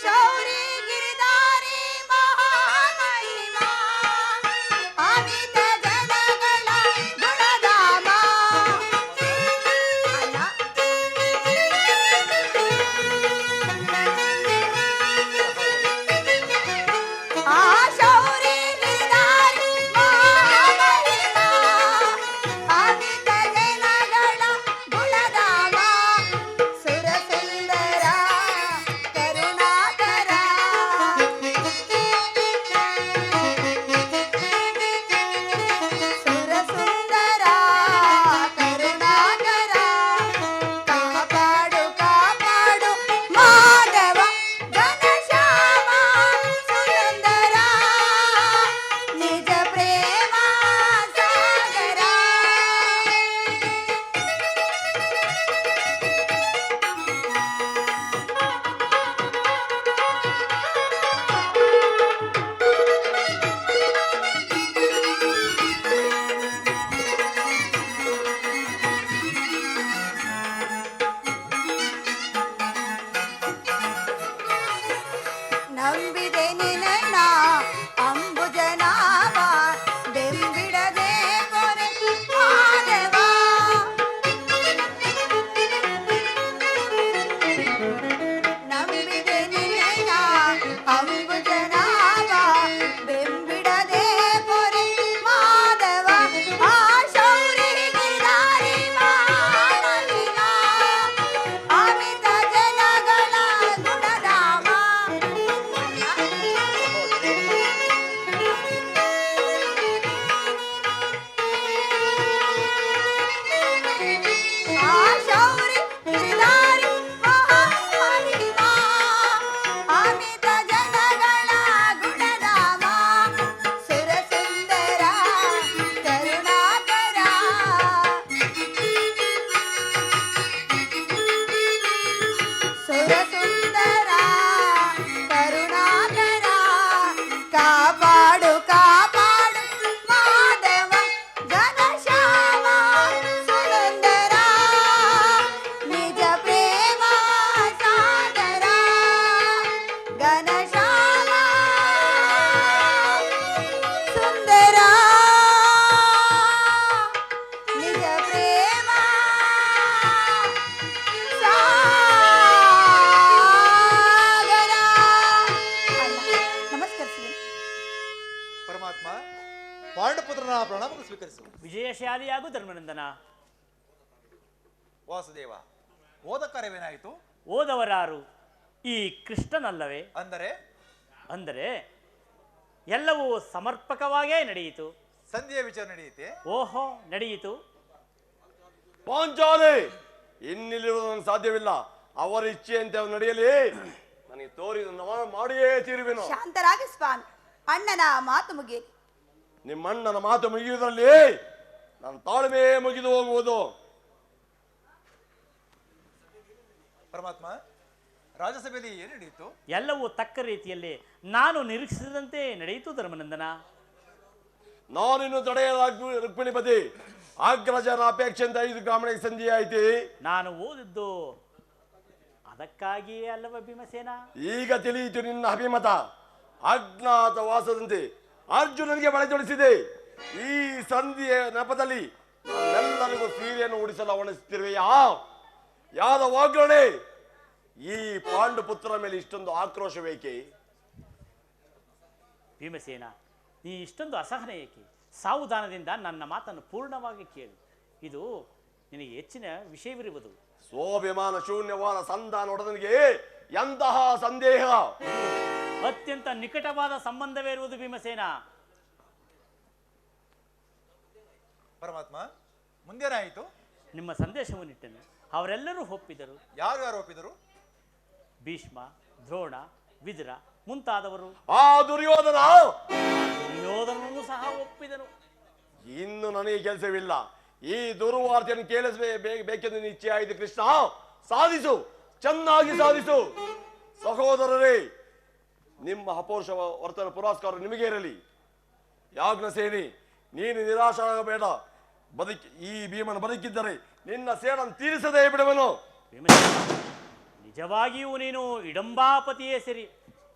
A: ಶೌರಿ ಗಿರಿಧಾರಿ ಮಹಾಮಹಿಮಾ ಅಮಿತ ಜನಗಳ ಗುಣಧಾಮ. ಅಣ್ಣ, ಆ ಶೌರಿ ಗಿರಿಧಾರಿ ಮಹಾಮಹಿಮಾ ಅಮಿತ ಜನಗಳ ಗುಣಧಾಮ. ಸುರಸುಂದರ ಕರುಣಾಕರ ಸುರಸುಂದರ ಕರುಣಾಕರ ಕಾಪಾಡು ಕಾಪಾಡು ಮಾಧವ ಘನಶ್ಯಾಮ ಸುಂದರ ನಿಜ ಪ್ರೇಮ ಸಾಗರ. ನಂಬಿದೆ ನಿನ್ನ ಅಂಬುಜನಾಭ ಬೆಂಬಿಡದೆ ಕೊನೆ ಮಾಧವ. ನಂಬಿದೆ ನಿನ್ನ ಅಂಬುಜನಾಭ ಬೆಂಬಿಡದೆ ಕೊನೆ ಮಾಧವ. ಆ ಶೌರಿ ಗಿರಿಧಾರಿ ಮಹಾಮಹಿಮಾ ಅಮಿತ ಜನಗಳ ಗುಣಧಾಮ. ಆ ಶೌರಿ ಗಿರಿಧಾರಿ ಮಹಾಮಹಿಮಾ ಅಮಿತ ಜನಗಳ ಗುಣಧಾಮ. ಸುರಸುಂದರ ಕರುಣಾಕರ ಸುರಸುಂದರ ಕರುಣಾಕರ ಕಾಪಾಡು ಕಾಪಾಡು ಮಾಧವ ಘನಶ್ಯಾಮ ಸುಂದರ ನಿಜ ಪ್ರೇಮ ಸಾಗರ. ಘನಶ್ಯಾಮ ಸುಂದರ ನಿಜ ಪ್ರೇಮ ಸಾಗರ. ಅಲ್ಲ, ನಮಸ್ಕರಿಸಿದೆ.
D: ಪರಮಾತ್ಮ, ಪಾಂಡಪುತ್ರನ ಪ್ರಣಾಮಕ್ಕೆ ಸ್ವೀಕರಿಸು.
E: ವಿಜಯಶಾಲಿಯಾಗು ಧರ್ಮನಂದನ.
D: ವಾಸುದೇವ, ಓದ ಕಾರ್ಯವೇನಾಯಿತು?
E: ಓದವರಾರು? ಈ ಕೃಷ್ಣನಲ್ಲವೇ?
D: ಅಂದರೆ
E: ಅಂದರೆ ಎಲ್ಲವೂ ಸಮರ್ಪಕವಾಗೇ ನಡೆಯಿತು.
D: ಸಂಧಿಯ ವಿಚಾರ ನಡೆಯುತ್ತೆ.
E: ಓಹೋ, ನಡೆಯಿತು.
B: ಪಾಂಚಾಲಿ, ಇನ್ನಿಲ್ಲಿರುವುದು ನನಗೆ ಸಾಧ್ಯವಿಲ್ಲ. ಅವರ ಇಚ್ಛೆಯಂತೆ ಅವರು ನಡೆಯಲಿ. ನನಗೆ ತೋರಿದ ಮಾಡಿಯೇ ತೀರುವೆನು.
A: ಶಾಂತರಾಗಿ ಸ್ವಾಮಿ, ಅಣ್ಣನ ಮಾತು ಮುಗಿಯಲಿ.
B: ನಿಮ್ಮಣ್ಣನ ಮಾತು ಮುಗಿಯುವುದರಲ್ಲಿ ನನ್ನ ತಾಳ್ಮೆ ಮುಗಿದು ಹೋಗುವುದು.
D: ಪರಮಾತ್ಮ, ರಾಜ್ಯಸಭೆಯಲ್ಲಿ ಏನು ನಡೆಯಿತು?
E: ಎಲ್ಲವೂ ತಕ್ಕ ರೀತಿಯಲ್ಲಿ ನಾನು ನಿರೀಕ್ಷಿಸಿದಂತೆ ನಡೆಯಿತು ಧರ್ಮನಂದನ.
B: ನಾನಿನ್ನು ತಡೆಯದ ರುಕ್ಮಿಣಿಪತಿ ಅಗ್ರಜನ ಅಪೇಕ್ಷೆಯಿಂದ 5 ಗ್ರಾಮಣಿಗೆ ಸಂಧಿ ಆಯ್ತಿ.
E: ನಾನು ಓದಿದ್ದು ಅದಕ್ಕಾಗಿಯೇ ಅಲ್ಲವ ಭೀಮಸೇನ?
B: ಈಗ ತಿಳಿಯಿತು ನಿನ್ನ ಅಭಿಮತ. ಅಜ್ಞಾತ ವಾಸದಂತೆ ಅರ್ಜುನನಿಗೆ ಬಳೆದೊಡಿಸಿದೆ. ಈ ಸಂಧಿಯ ನೆಪದಲ್ಲಿ ಎಲ್ಲರಿಗೂ ಸೀರೆಯನ್ನು ಉಡಿಸಲು ಅವಣಿಸುತ್ತಿರುವೆಯಾ? ಯಾದವಾಗ್ರಣೆ, ಈ ಪಾಂಡುಪುತ್ರ ಮೇಲೆ ಇಷ್ಟೊಂದು ಆಕ್ರೋಶ ಬೇಕೆ?
E: ಭೀಮಸೇನ, ನೀ ಇಷ್ಟೊಂದು ಅಸಹನೆ ಏಕೆ? ಸಾವಧಾನದಿಂದ ನನ್ನ ಮಾತನ್ನು ಪೂರ್ಣವಾಗಿ ಕೇಳು. ಇದು ನಿನಗೆ ಹೆಚ್ಚಿನ ವಿಷಯವಿರುವುದು.
B: ಸ್ವಾಭಿಮಾನ ಶೂನ್ಯವಾದ ಸಂಧಾನೊಡನಿಗೆ ಎಂತಹ ಸಂದೇಹ?
E: ಅತ್ಯಂತ ನಿಕಟವಾದ ಸಂಬಂಧವೇ ಇರುವುದು ಭೀಮಸೇನ.
D: ಪರಮಾತ್ಮ, ಮುಂದೇನಾಯಿತು?
E: ನಿಮ್ಮ ಸಂದೇಶವನ್ನಿಟ್ಟನು. ಅವರೆಲ್ಲರೂ ಒಪ್ಪಿದರು.
D: ಯಾರು ಯಾರು ಒಪ್ಪಿದರು?
E: ಭೀಷ್ಮ, ದ್ರೋಣ, ವಿದುರ ಮುಂತಾದವರು.
B: ಆ ದುರ್ಯೋಧನ
E: ದುರ್ಯೋಧನನು ಸಹ ಒಪ್ಪಿದನು.
B: ಇನ್ನು ನನಗೆ ಕೆಲಸವಿಲ್ಲ. ಈ ದುರ್ವಾರ್ತೆಯನ್ನು ಕೇಳಿಸಬೇಕೆಂದು ನಿಶ್ಚಯ ಆಯಿತು. ಕೃಷ್ಣ, ಸಾಧಿಸು, ಚೆನ್ನಾಗಿ ಸಾಧಿಸು. ಸಹೋದರರೇ, ನಿಮ್ಮ ಅಪೌರುಷ ವರ್ತನ ಪುರಸ್ಕಾರ ನಿಮಗೆ ಇರಲಿ. ಯಾಜ್ಞಸೇನಿ, ನೀನು ನಿರಾಶರಾಗಬೇಡ. ಈ ಭೀಮನ ಬದುಕಿದ್ದರೆ ನಿನ್ನ ಸೇಡನ್ನು ತೀರಿಸದೇ ಬಿಡುವನು.
E: ನಿಜವಾಗಿಯೂ ನೀನು ಇಡಂಬಾಪತಿಯೇ ಸರಿ.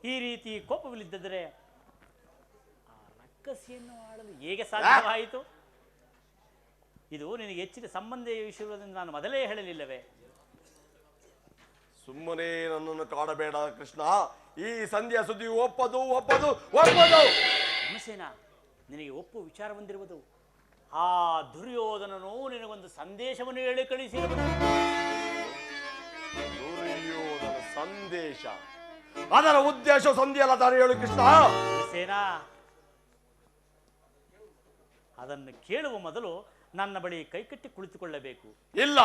E: ಈ ರೀತಿ ಕೋಪವಿಲ್ಲದಿದ್ದರೆ ಆ ರಕ್ಕಸಿಯನ್ನು ಆಳಲು ಹೇಗೆ ಸಾಧ್ಯವಾಯಿತು? ಇದು ನಿನಗೆ ಹೆಚ್ಚಿನ ಸಂಬಂಧ ವಿಷಯದಿಂದ ನಾನು ಮೊದಲೇ ಹೇಳಲಿಲ್ಲವೇ?
B: ಸುಮ್ಮನೆ ನನ್ನನ್ನು ಕಾಡಬೇಡ ಕೃಷ್ಣ. ಈ ಸಂಧ್ಯಾ ಸುದ್ದಿ ಒಪ್ಪದು ಒಪ್ಪದು ಒಪ್ಪದು.
E: ಭೀಮಸೇನ, ನಿನಗೆ ಒಪ್ಪು ವಿಚಾರ ಬಂದಿರುವುದು. ಆ ದುರ್ಯೋಧನನು ನಿನಗೊಂದು ಸಂದೇಶವನ್ನು ಹೇಳಿ ಕಳಿಸಿರುವುದು.
B: ದುರ್ಯೋಧನ ಸಂದೇಶ? ಅದರ ಉದ್ದೇಶ ಸಂಧಿ ಅಲ್ಲ ತಾನು ಹೇಳು ಕೃಷ್ಣ.
E: ಭೀಮಸೇನ, ಅದನ್ನು ಕೇಳುವ ಮೊದಲು ನನ್ನ ಬಳಿ ಕೈಕಟ್ಟಿ ಕುಳಿತುಕೊಳ್ಳಬೇಕು.
B: ಇಲ್ಲ,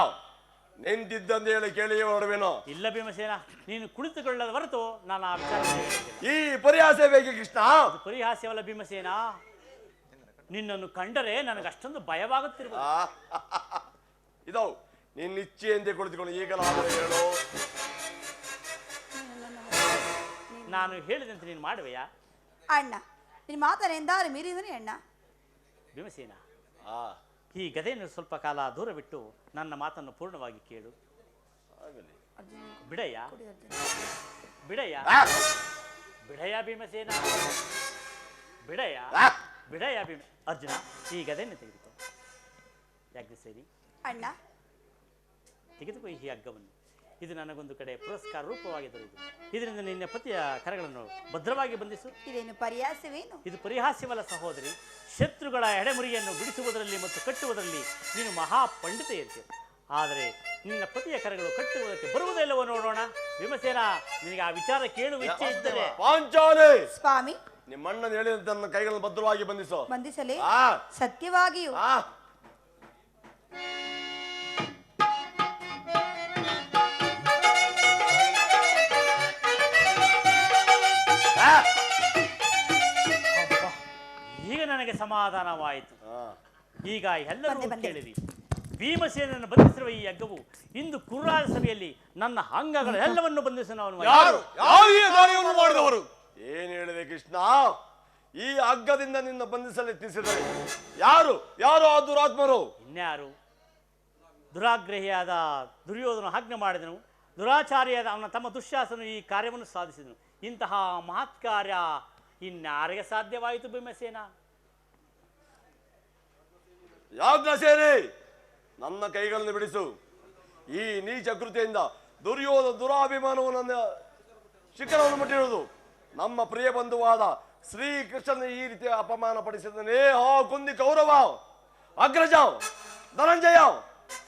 B: ನಿಂತಿದ್ದಂತ ಹೇಳಿ ಕೇಳಿ ಹೊರವೇನೋ?
E: ಇಲ್ಲ ಭೀಮಸೇನ, ನೀನು ಕುಳಿತುಕೊಳ್ಳದ ಹೊರತು ನಾನು ಆ ವಿಚಾರ
B: ಈ ಪರಿಹಾಸ ಬೇಕೆ ಕೃಷ್ಣ?
E: ಪರಿಹಾಸ್ಯವಲ್ಲ ಭೀಮಸೇನ. ನಿನ್ನನ್ನು ಕಂಡರೆ ನನಗೆ ಅಷ್ಟೊಂದು ಭಯವಾಗುತ್ತಿರುವ.
B: ಇದೋ ನಿನ್ನ ಇಚ್ಛೆಯಂತೆ ಕುಳಿತುಕೊಂಡು ಈಗಲಾದರೂ ಹೇಳು.
E: ನಾನು ಹೇಳಿದಂತೆ ನೀನು ಮಾಡುವೆಯಾ?
A: ಅಣ್ಣ, ನಿನ್ನ ಮಾತನ್ನು ಎಂದಾರು ಮೀರಿದನೇ ಅಣ್ಣ.
E: ಭೀಮಸೇನ, ಈ ಗದೆಯನ್ನು ಸ್ವಲ್ಪ ಕಾಲ ದೂರ ಬಿಟ್ಟು ನನ್ನ ಮಾತನ್ನು ಪೂರ್ಣವಾಗಿ ಕೇಳು. ಬಿಡಯ್ಯ, ಬಿಡಯ್ಯ, ಬಿಡಯ್ಯ ಭೀಮಸೇನ, ಬಿಡಯ್ಯ, ಬಿಡಯ್ಯ ಭೀಮ. ಅರ್ಜುನ, ಈ ಗದೆಯನ್ನು ತೆಗೆದುಕೋ. ಯಾಜ್ಞಸೇನಿ,
A: ಅಣ್ಣ,
E: ತೆಗೆದುಕೋ ಈ ಹಗ್ಗವನ್ನು. ಇದು ನನಗೊಂದು ಕಡೆ ಪುರಸ್ಕಾರ ರೂಪವಾಗಿ ದೊರೆಯುವುದು. ಇದರಿಂದ ನಿನ್ನ ಪತಿಯ ಕರಗಳನ್ನು ಭದ್ರವಾಗಿ ಬಂಧಿಸು.
A: ಇದೇನು ಪರಿಹಾಸವೇನು?
E: ಇದು ಪರಿಹಾಸ್ಯವಲ್ಲ ಸಹೋದರಿ. ಶತ್ರುಗಳ ಎಡೆಮುರಿಯನ್ನು ಬಿಡಿಸುವುದರಲ್ಲಿ ಮತ್ತು ಕಟ್ಟುವುದರಲ್ಲಿ ನೀನು ಮಹಾಪಂಡಿತ ಇರ್ತೀಯ. ಆದರೆ ನಿನ್ನ ಪತಿಯ ಕರಗಳು ಕಟ್ಟುವುದಕ್ಕೆ ಬರುವುದಿಲ್ಲವೋ ನೋಡೋಣ. ಭೀಮಸೇನ, ನಿನಗೆ ಆ ವಿಚಾರ ಕೇಳುವ ಇಚ್ಛೆ ಇದ್ದರೆ.
B: ಪಾಂಚಾಲಿ,
A: ಸ್ವಾಮಿ,
B: ನಿಮ್ಮಣ್ಣನ ಹೇಳಿದಂತೆ ನನ್ನ ಕೈಗಳನ್ನು ಭದ್ರವಾಗಿ ಬಂಧಿಸೋ.
A: ಬಂಧಿಸಲೇ? ಸತ್ಯವಾಗಿಯೂ?
E: ಈಗ ನನಗೆ ಸಮಾಧಾನವಾಯಿತು. ಈಗ ಎಲ್ಲರೂ ಕೇಳಿರಿ. ಭೀಮಸೇನನ್ನು ಬಂಧಿಸಿರುವ ಈ ಯಜ್ಞವು ಇಂದು ಕುರುರಾಜ ಸಭೆಯಲ್ಲಿ ನನ್ನ ಅಂಗಗಳ ಎಲ್ಲವನ್ನು ಬಂಧಿಸಲು
C: ಮಾಡಿದವರು
B: ಏನ್ ಹೇಳಿದೆ ಕೃಷ್ಣ? ಈ ಹಗ್ಗದಿಂದ ನಿನ್ನ ಬಂಧಿಸಲು ಯತ್ನಿಸಿದರೆ ಯಾರು ಯಾರು ಆ ದುರಾತ್ಮರು?
E: ಇನ್ಯಾರು? ದುರಾಗ್ರಹಿಯಾದ ದುರ್ಯೋಧನ ಆಜ್ಞೆ ಮಾಡಿದನು. ದುರಾಚಾರಿಯಾದ ಅವನ ತಮ್ಮ ದುಶ್ಯಾಸನು ಈ ಕಾರ್ಯವನ್ನು ಸಾಧಿಸಿದನು. ಇಂತಹ ಮಹತ್ ಕಾರ್ಯ ಇನ್ಯಾರಿಗೆ ಸಾಧ್ಯವಾಯಿತು ಭೀಮಸೇನ?
B: ಯಾಜ್ಞಸೇನೆ, ನನ್ನ ಕೈಗಳನ್ನು ಬಿಡಿಸು. ಈ ನೀಚ ಕೃತಿಯಿಂದ ದುರಾಭಿಮಾನವು ನನ್ನ ಶಿಖರವನ್ನು ಮುಟ್ಟಿರುವುದು. ನಮ್ಮ ಪ್ರಿಯ ಬಂಧುವಾದ ಶ್ರೀಕೃಷ್ಣನ ಈ ರೀತಿ ಅಪಮಾನ ಪಡಿಸಿದನೇ ಆ ಕುಂದಿ ಕೌರವ, ಅಗ್ರಜ, ಧನಂಜಯ,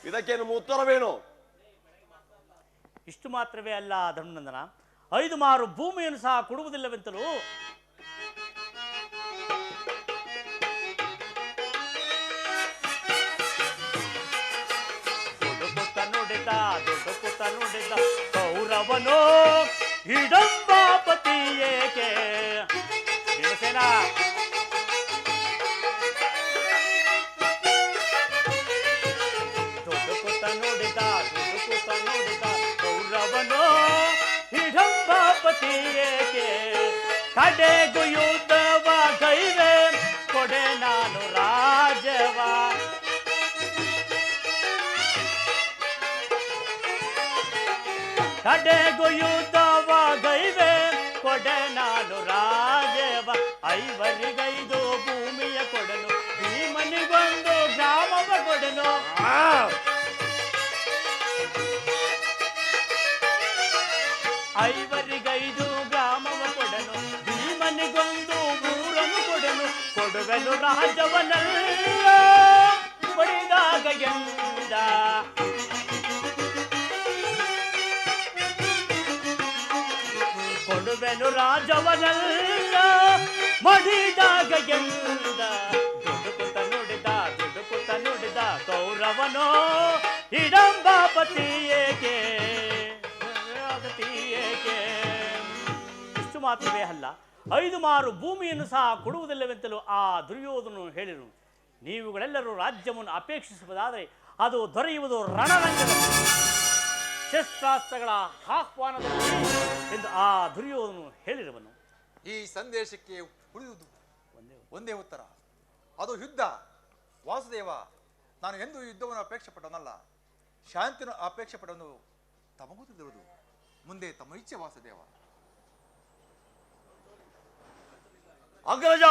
B: ಇದಕ್ಕೆ ನಮ್ಮ ಉತ್ತರವೇನು?
E: ಇಷ್ಟು ಮಾತ್ರವೇ ಅಲ್ಲ ಧರ್ಮನಂದನ, 5 ಮಾರು ಭೂಮಿಯನ್ನು ಸಹ ಕೊಡುವುದಿಲ್ಲವೆಂತಲೂ ದೊಡ್ಡ ನುಡಿದ ಕೌರವನೋ ಹಿಡಂಬಾಪತಿ ಏಕೆ? ಭೀಮಸೇನ, ದೊಡ್ಡ ನುಡಿದ ಕೌರವನೋ ಹಿಡಂಬಾಪತಿ ಏಕೆ? ಕಡೆಗೂ ಯುದ್ಧವ ಕೈವೆ ಕೊಡೆ ನಾನು ರಾಜವ. ಕಡೆಗೂ ಯುದ್ಧವ ಗೈವೆ ಕೊಡೆ ನಾನು ರಾಜವ. 5 ಭೂಮಿಯ ಕೊಡನು, ಭೀಮನಿಗೊಂದು ಗ್ರಾಮವ ಕೊಡನು. 5 ಗ್ರಾಮವ ಕೊಡನು, ಭೀಮನಿಗೊಂದು ಊರ ಕೊಡುವೆನು ರಾಜವನಲ್ಲ ಪಡೆದಾಗ ಎಂದ. ಕೊಡುವೆನು ರಾಜವನಲ್ಲ ಮಡಿದಾಗ ಎಂದ. ದುಡುಕುತ್ತ ನುಡಿದ ಕೌರವನೋ ಹಿಡಂಬಾಪತಿ ಏಕೆ ಇಷ್ಟು ಮಾತ್ರವೇ ಅಲ್ಲ, 5 ಮಾರು ಭೂಮಿಯನ್ನು ಸಹ ಕೊಡುವುದಿಲ್ಲವೆಂತಲೂ ಆ ದುರ್ಯೋಧನನು ಹೇಳಿರು. ನೀವುಗಳೆಲ್ಲರೂ ರಾಜ್ಯವನ್ನು ಅಪೇಕ್ಷಿಸುವುದಾದರೆ ಅದು ದೊರೆಯುವುದು ರಣರಂಗದಲ್ಲಿ, ಶಸ್ತ್ರಾಸ್ತ್ರಗಳ ಆಹ್ವಾನದಲ್ಲಿ ಎಂದು ಆ ದುರ್ಯೋಧನನು ಹೇಳಿರುವನು.
D: ಈ ಸಂದೇಶಕ್ಕೆ ಉಳಿಯುವುದು ಒಂದೇ ಉತ್ತರ, ಅದು ಯುದ್ಧ. ವಾಸುದೇವ, ನಾನು ಎಂದೂ ಯುದ್ಧವನ್ನು ಅಪೇಕ್ಷೆ ಪಟ್ಟವನಲ್ಲ, ಶಾಂತಿಯನ್ನು ಅಪೇಕ್ಷೆ ಪಟ್ಟವನು ತಮಗೂ ತಿಳಿದಿರುವುದು. ಮುಂದೆ ತಮ್ಮ ಇಚ್ಛೆ ವಾಸುದೇವ.
B: ಅಗ್ರಜ,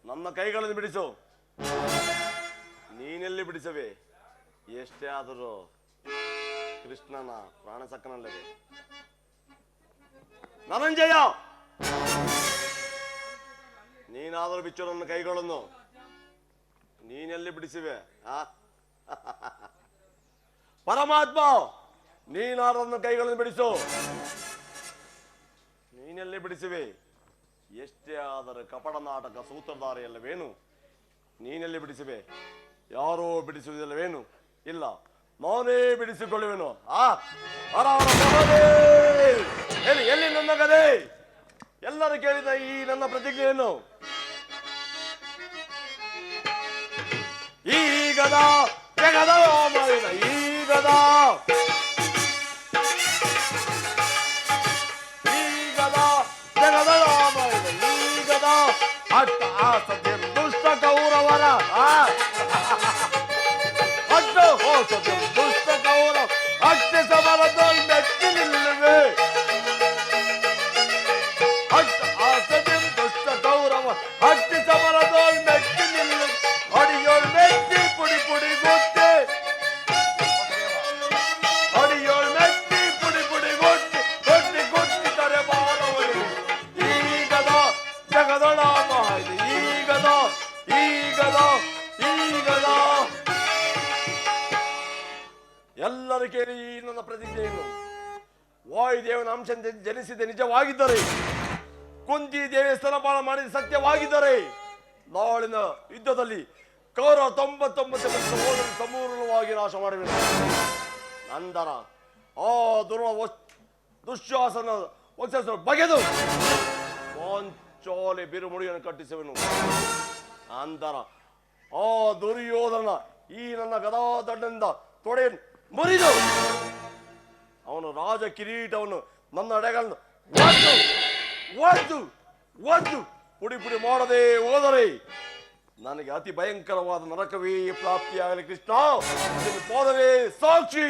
B: ನನ್ನ ಕೈಗಳನ್ನು ಬಿಡಿಸು. ನೀನೆಲ್ಲಿ ಬಿಡಿಸವೆ? ಎಷ್ಟೇ ಆದರೂ ಕೃಷ್ಣನ ಪ್ರಾಣ ಸಕ್ಕನಲ್ಲವೇ? ಧನಂಜಯ, ನೀನಾದರೂ ಬಿಚ್ಚು ನನ್ನ ಕೈಗಳನ್ನು. ನೀನೆಲ್ಲಿ ಬಿಡಿಸಿವೆ? ಪರಮಾತ್ಮ, ನೀನಾದರೂ ನನ್ನ ಕೈಗಳನ್ನು ಬಿಡಿಸು. ನೀನೆಲ್ಲಿ ಬಿಡಿಸಿವೆ? ಎಷ್ಟೇ ಆದರೆ ಕಪಟ ನಾಟಕ ಸೂತ್ರಧಾರಿಯಲ್ಲವೇನು? ನೀನೆಲ್ಲಿ ಬಿಡಿಸಿವೆ? ಯಾರೋ ಬಿಡಿಸುವುದಿಲ್ಲವೇನು? ಇಲ್ಲ, ನಾನೇ ಬಿಡಿಸಿಕೊಳ್ಳುವೆನು. ಎಲ್ಲಿ ನನ್ನ ಗದೆ? ಎಲ್ಲರೂ ಕೇಳಿದ ಈ ನನ್ನ ಪ್ರತಿಜ್ಞೆಯನ್ನು. ಈಗದ ಜಗದ ಮಾಡಿದ ಈಗದ ಜಗದ ಮಾಡಿದ ಈಗದ ಅಟ್ಟ ಸತ್ಯ ದುಷ್ಟ ಕೌರವರ ಅಡ್ಡ ಸತ್ಯ ದುಷ್ಟ ಕೌರವ ಅಷ್ಟೇ ಸಮರದಲ್ಲಿ ಮೆಚ್ಚಿ ನಿಲ್ಲುವೆ. ಅಟ್ಟ ಸತ್ಯ ದುಷ್ಟ ಕೌರವ ಅಷ್ಟೇ ಸಮರದಲ್ಲಿ ಮೆಚ್ಚಿ ನಿಲ್ಲು. ಅಡಿಯೋಳ್ ಮೆಚ್ಚಿ ಪುಡಿ ಪುಡಿ ಗೊತ್ತೆ, ಅಡಿಯೋಳ್ ಮೆಚ್ಚಿ ಪುಡಿ ಪುಡಿ ಗೊತ್ತಿ ಗೊತ್ತಿ ಗೊತ್ತಿದ್ದಾರೆ ಬಾರವರು. ಈಗದ ಜಗದಳ ಮಾಹಿತಿ ಈಗದ ಈಗದ ಈಗದ. ಎಲ್ಲರೂ ಕೇಳಿ ಈ ನನ್ನ ಪ್ರತಿಜ್ಞೆಯನ್ನು. ವಾಯುದೇವನ ಅಂಶ ಜನಿಸಿದೆ ನಿಜವಾಗಿದ್ದರೆ, ಕುಂತಿ ದೇವಿ ಸ್ತನಪಾನ ಮಾಡಿದ ಸತ್ಯವಾಗಿದ್ದರೆ, ನಾಳಿನ ಯುದ್ಧದಲ್ಲಿ ಕೌರವ 99 ಸಂಪೂರ್ಣವಾಗಿ ನಾಶ ಮಾಡಬೇಕು. ನಂತರ ಆ ದುಶ್ಯಾಸನ ವಂಶಸ್ಥರು ಬಗೆದು ಪಾಂಚಾಲಿ ಬಿರುಮುಡಿಯನ್ನು ಕಟ್ಟಿಸುವೆನು. ನಂತರ ಆ ದುರ್ಯೋಧನ ಈ ನನ್ನ ಗದಾದಂಡದಿಂದ ತೊಡೆ ಮುರಿದು ಅವನು ರಾಜ ಕಿರೀಟವನ್ನು ನನ್ನ ಎಡೆಗಳನ್ನು ಒದ್ದು ಪುಡಿ ಪುಡಿ ಮಾಡದೆ ಹೋದರೆ ನನಗೆ ಅತಿ ಭಯಂಕರವಾದ ನರಕವೇ ಪ್ರಾಪ್ತಿಯಾಗಲಿ. ಕೃಷ್ಣ, ನಿನ್ನ ಪಾದವೇ ಸಾಕ್ಷಿ.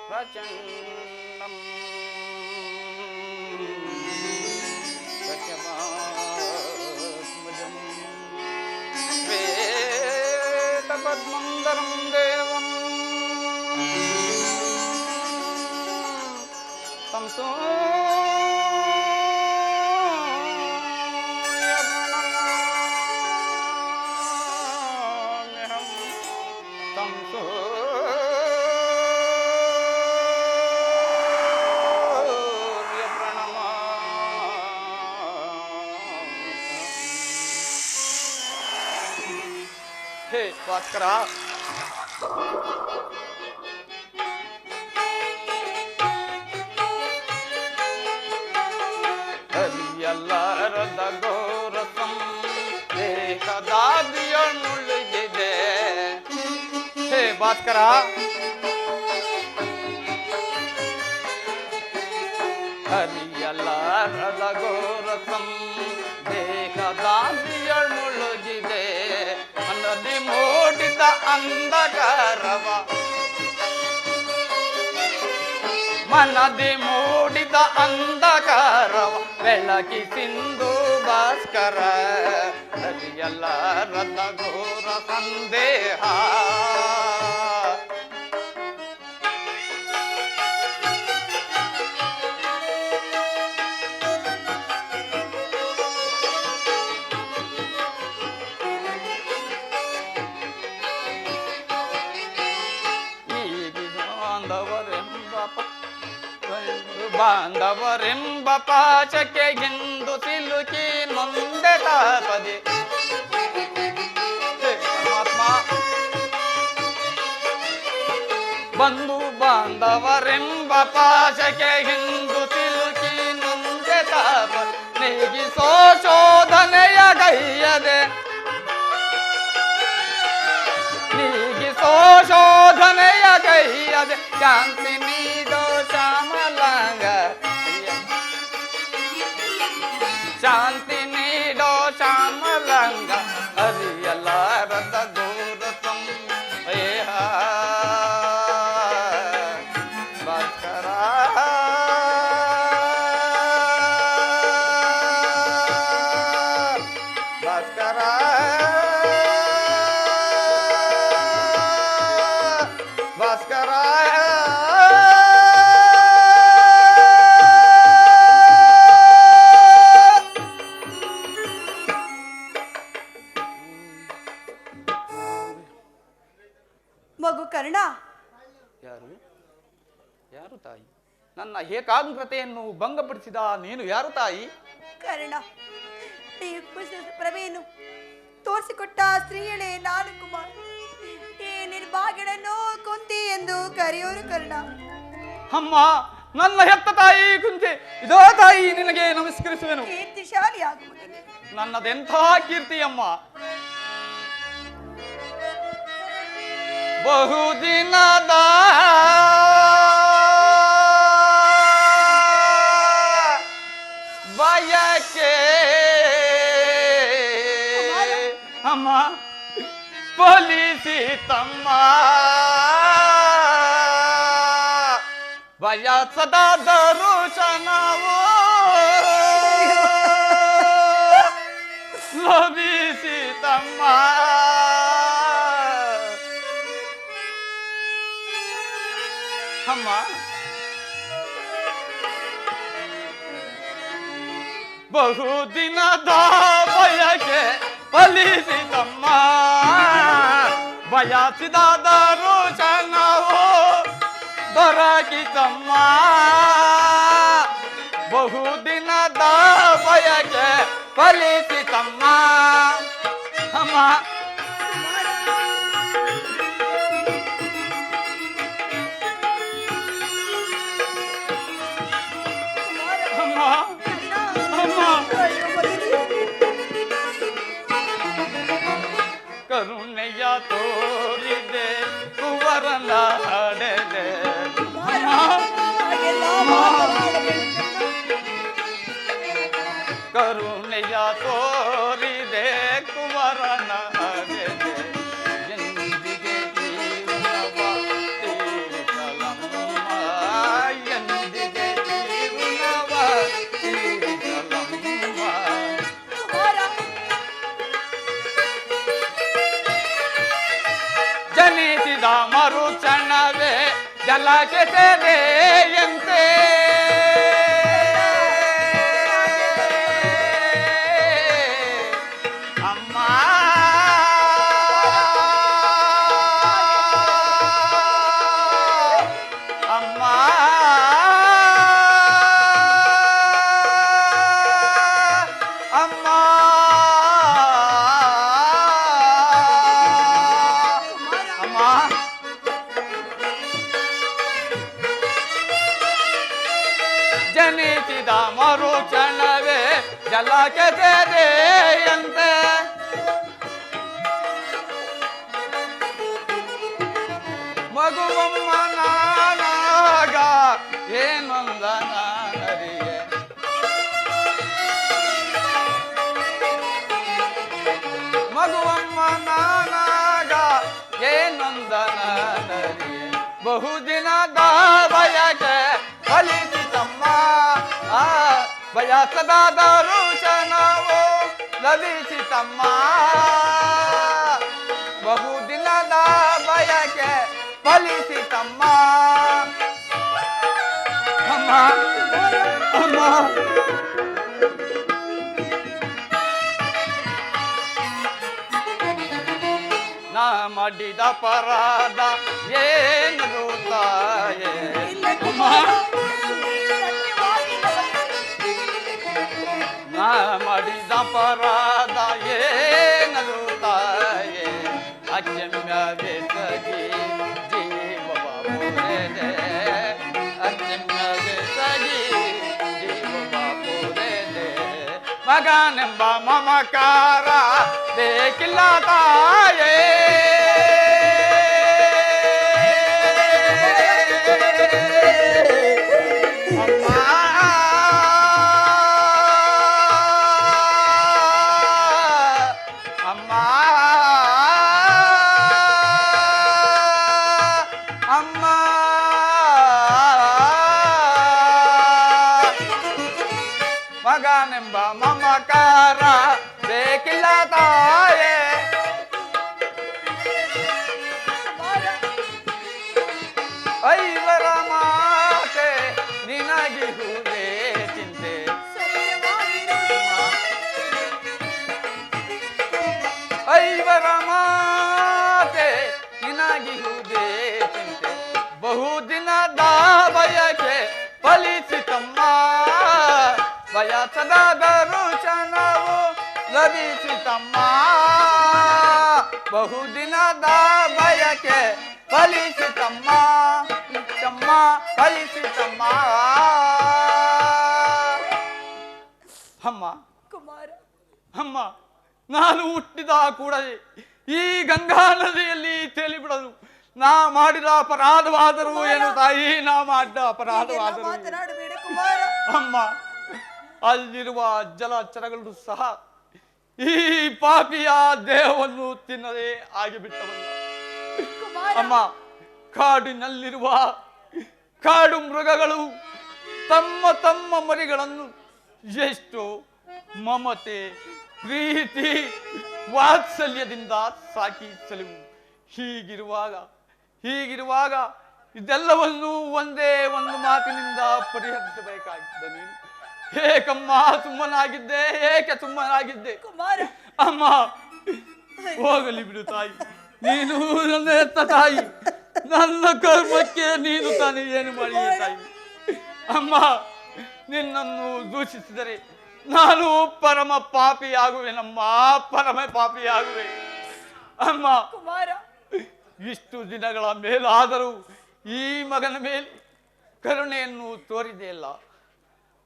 F: ಪ್ರಚಂಡಂ ಶ್ವೇತಪದ್ಮಂದರಂ ದೇವಂ ಸಂಸೋ ಭಾಸ್ಕರ, ಎಲ್ಲರದ ಗೋರಸಂ ದೇಹದಾದಿಯ ಮುಳುಗಿದೆ. ಹೇ ಭಾಸ್ಕರ, ಹರಿಯಲ್ಲಾರದ ಗೋರಸಂ ದೇಹದಾದಿಯ ಮುಳುಗಿದೆ. ನದಿ ಮೂಡಿದ ಅಂಧಕಾರವ ನದಿ ಮೂಡಿದ ಅಂಧಕಾರವ ಬೆಳಕಿಸಿಂದು ಭಾಸ್ಕರ ಎಲ್ಲರದ ಘೋರ ಸಂದೇಹ ಬಾಂಧವರೆಂಬ ಪಾಚಕ್ಕೆ ಎಂದು ಸಿಲುಕಿ ನೊಂದೆ ತಾಪದೆ ಪರಮಾತ್ಮ ಬಂಧು ಬಾಂಧವರೆಂಬ ಪಾಚಕ್ಕೆ ಎಂದು ಸಿಲುಕಿ ನೊಂದೆ ತಾಪ ನೀಗಿಸೋ ಶೋಧನೆಯ ಗೈಯದೆ ನೀಗಿಸೋ ಶೋಧನೆಯ ಗೈಯದೆ ಶಾಂತಿ ನೀಡೋ ಶ್ಯಾಮಲಾಂಗ ಶಾಂತಿ ನೀಡೋ ಶ್ಯಾಮಲಾಂಗ ಅರಿಯಲಾರದ ಘೋರ ಸಂದೇಹ ಭಾಸ್ಕರ ಭಾಸ್ಕರ ಭಾಸ್ಕರ
A: ಮಗು ಕರ್ಣ,
F: ಯಾರು ಯಾರು ತಾಯಿ? ನನ್ನ ಏಕಾಗ್ರತೆಯನ್ನು ಭಂಗಪಡಿಸಿದ ನೀನು ಯಾರು ತಾಯಿ?
A: ಕರ್ಣ, ಈ ಪ್ರಭೆಯನ್ನು ತೋರಿಸಿಕೊಟ್ಟ ಸ್ತ್ರೀಯಳೇ ನಾನು ಕುಮಾರ್. ಈ ನಿರ್ಭಾಗ್ಯಳನ್ನು ಕುಂತಿ ಎಂದು ಕರೆಯೋರು ಕರ್ಣ.
F: ಅಮ್ಮ, ನನ್ನ ಹೆತ್ತ ತಾಯಿ ಕುಂತಿ, ಇದೋ ತಾಯಿ ನಿನಗೆ ನಮಸ್ಕರಿಸುವೆನು.
A: ಕೀರ್ತಿಶಾಲಿ ಆಗುವುದಿಲ್ಲ.
F: ನನ್ನದೆಂಥ ಕೀರ್ತಿ ಅಮ್ಮ. ಬಹುದಿನದ ಬಯಕೆ ಅಮ್ಮ ಪೊಲೀಸಿ ತಮ್ಮ ಬಯಸದ ದರುಶನವೋ ಲಭಿಸಿ ತಮ್ಮ ಅಮ್ಮ ಬಹುದಿನದ ಬಯಕೆ ಫಲಿಸಿತಮ್ಮ ಬಯಸಿದ ದರುಶನವೋ ದೊರಕಿತಮ್ಮ ಬಹುದಿನದ ಬಯಕೆ ಫಲಿಸಿತಮ್ಮ ಅಮ್ಮ ಕರುಣೆಯ ತೋರಿದೆ ಕುವರನ ಹಡೆದೆ ಕರುಣೆಯ ತೋರಿದೆ ಕುವರನ ಹಡೆದೆ ಎಂದಿಗೆ ಜೀವನವ ತೀರಿಸಲಮ್ಮ ಎಂದಿಗೆ ಜೀವನವ ತೀರಿಸಲಮ್ಮ ಜನಿಸಿದ ಮರುಚಣವೇ ಜಲಕ್ಕೆ ತೆರೆಯಂತೆ ಅಮ್ಮ ಅಮ್ಮ ಅಮ್ಮ ಜನಿಸಿದ ಮರುಚಣವೇ ಜಲಕ್ಕೆ ತೆರೆಯಂತೆ ಮಗುವಮ್ಮ ನಾನಾಗ ಏನೊಂದ ನಾನರಿಯೆ ಮಗುವಮ್ಮ ನಾನಾಗ ಏನೊಂದ ನಾನರಿಯೆ ಬಹುದಿನದ ಬಯಕೆ ಫಲಿಸಿತಮ್ಮ ಬಯಸದ ದರುಶನವು ಲಭಿಸಿತಮ್ಮ ಬಹುದಿನದ ಬಯಕೆ ಫಲಿಸಿತಮ್ಮ ಅಮ್ಮ ಅಮ್ಮ ನಾ ಮಾಡಿದ ಅಪರಾಧ ಏನದು ತಾಯೇ ಅಮ್ಮ ನಾ ಮಾಡಿದ ಅಪರಾಧ ಏನದು ತಾಯೇ ಅಕ್ಷಮ್ಯವೇ ಸಗಿ ಜೀವವ ಪೂರೈದೆ ಅಕ್ಷಮ್ಯವೇ ಸಗಿ ಜೀವವ ಪೂರೈದೆ ಮಗನೆಂಬ ಮಮಕಾರ ಬೇಕಿಲ್ಲ ತಾಯೇ ಮಗನೆಂಬ ಮಮಕಾರ ಬೇಕಿಲ್ಲ ತಾಯೇ ಐವರ ಮಾತೆ ನಿನಗಿಹುದೇ ಚಿಂತೆ ಐವರ ಮಾತೆ ನಿನಗಿಹುದೇ ಚಿಂತೆ ಬಹುದಿನದ ಬಯಕೆ ಫಲಿಸಿತಮ್ಮ ಬಯಸದ ದರುಶನವು ಲಭಿಸಿತಮ್ಮ ಬಹುದಿನದ ಬಯಕೆ ಫಲಿಸಿತಮ್ಮ ತಮ್ಮ ಫಲಿಸಿತಮ್ಮ ಅಮ್ಮ
A: ಕುಮಾರ
F: ಅಮ್ಮ ನಾನು ಹುಟ್ಟಿದ ಕೂಡಲೇ ಈ ಗಂಗಾ ನದಿಯಲ್ಲಿ ತೇಲಿಬಿಡಲು ನಾ ಮಾಡಿದ ಅಪರಾಧವಾದರೂ ಏನು ತಾಯಿ ನಾ ಮಾಡಿದ ಅಪರಾಧವಾದರೂ
A: ಮಾತನಾಡಬೇಡ ಕುಮಾರ.
F: ಅಮ್ಮ ಅಲ್ಲಿರುವ ಜಲಚರಗಳು ಸಹ ಈ ಪಾಪಿಯ ದೇಹವನ್ನು ತಿನ್ನದೇ ಆಗಿಬಿಟ್ಟವಲ್ಲ ಅಮ್ಮ ಕಾಡಿನಲ್ಲಿರುವ ಕಾಡು ಮೃಗಗಳು ತಮ್ಮ ತಮ್ಮ ಮರಿಗಳನ್ನು ಎಷ್ಟು ಮಮತೆ ಪ್ರೀತಿ ವಾತ್ಸಲ್ಯದಿಂದ ಸಾಕಿ ಸಲುವು ಹೀಗಿರುವಾಗ ಇದೆಲ್ಲವನ್ನು ಒಂದೇ ಒಂದು ಮಾತಿನಿಂದ ಪರಿಹರಿಸಬೇಕಾಗಿದ್ದ ನೀನು ಏಕಮ್ಮ ಸುಮ್ಮನಾಗಿದ್ದೆ ಏಕೆ ಸುಮ್ಮನಾಗಿದ್ದೆ
A: ಕುಮಾರ
F: ಅಮ್ಮ ಹೋಗಲಿ ಬಿಡು ತಾಯಿ ನೀನು ನನ್ನ ಹೆತ್ತ ತಾಯಿ ನನ್ನ ಕರ್ಮಕ್ಕೆ ನೀನು ತಾನೇ ಏನು ಮಾಡಿದೆ ತಾಯಿ ಅಮ್ಮ ನಿನ್ನನ್ನು ದೂಷಿಸಿದರೆ ನಾನು ಪರಮ ಪಾಪಿಯಾಗುವೆನಮ್ಮ ಪರಮ ಪಾಪಿಯಾಗುವೆ ಅಮ್ಮ
A: ಕುಮಾರ
F: ಇಷ್ಟು ದಿನಗಳ ಮೇಲಾದರೂ ಈ ಮಗನ ಮೇಲೆ ಕರುಣೆಯನ್ನು ತೋರಿದೆಯಲ್ಲ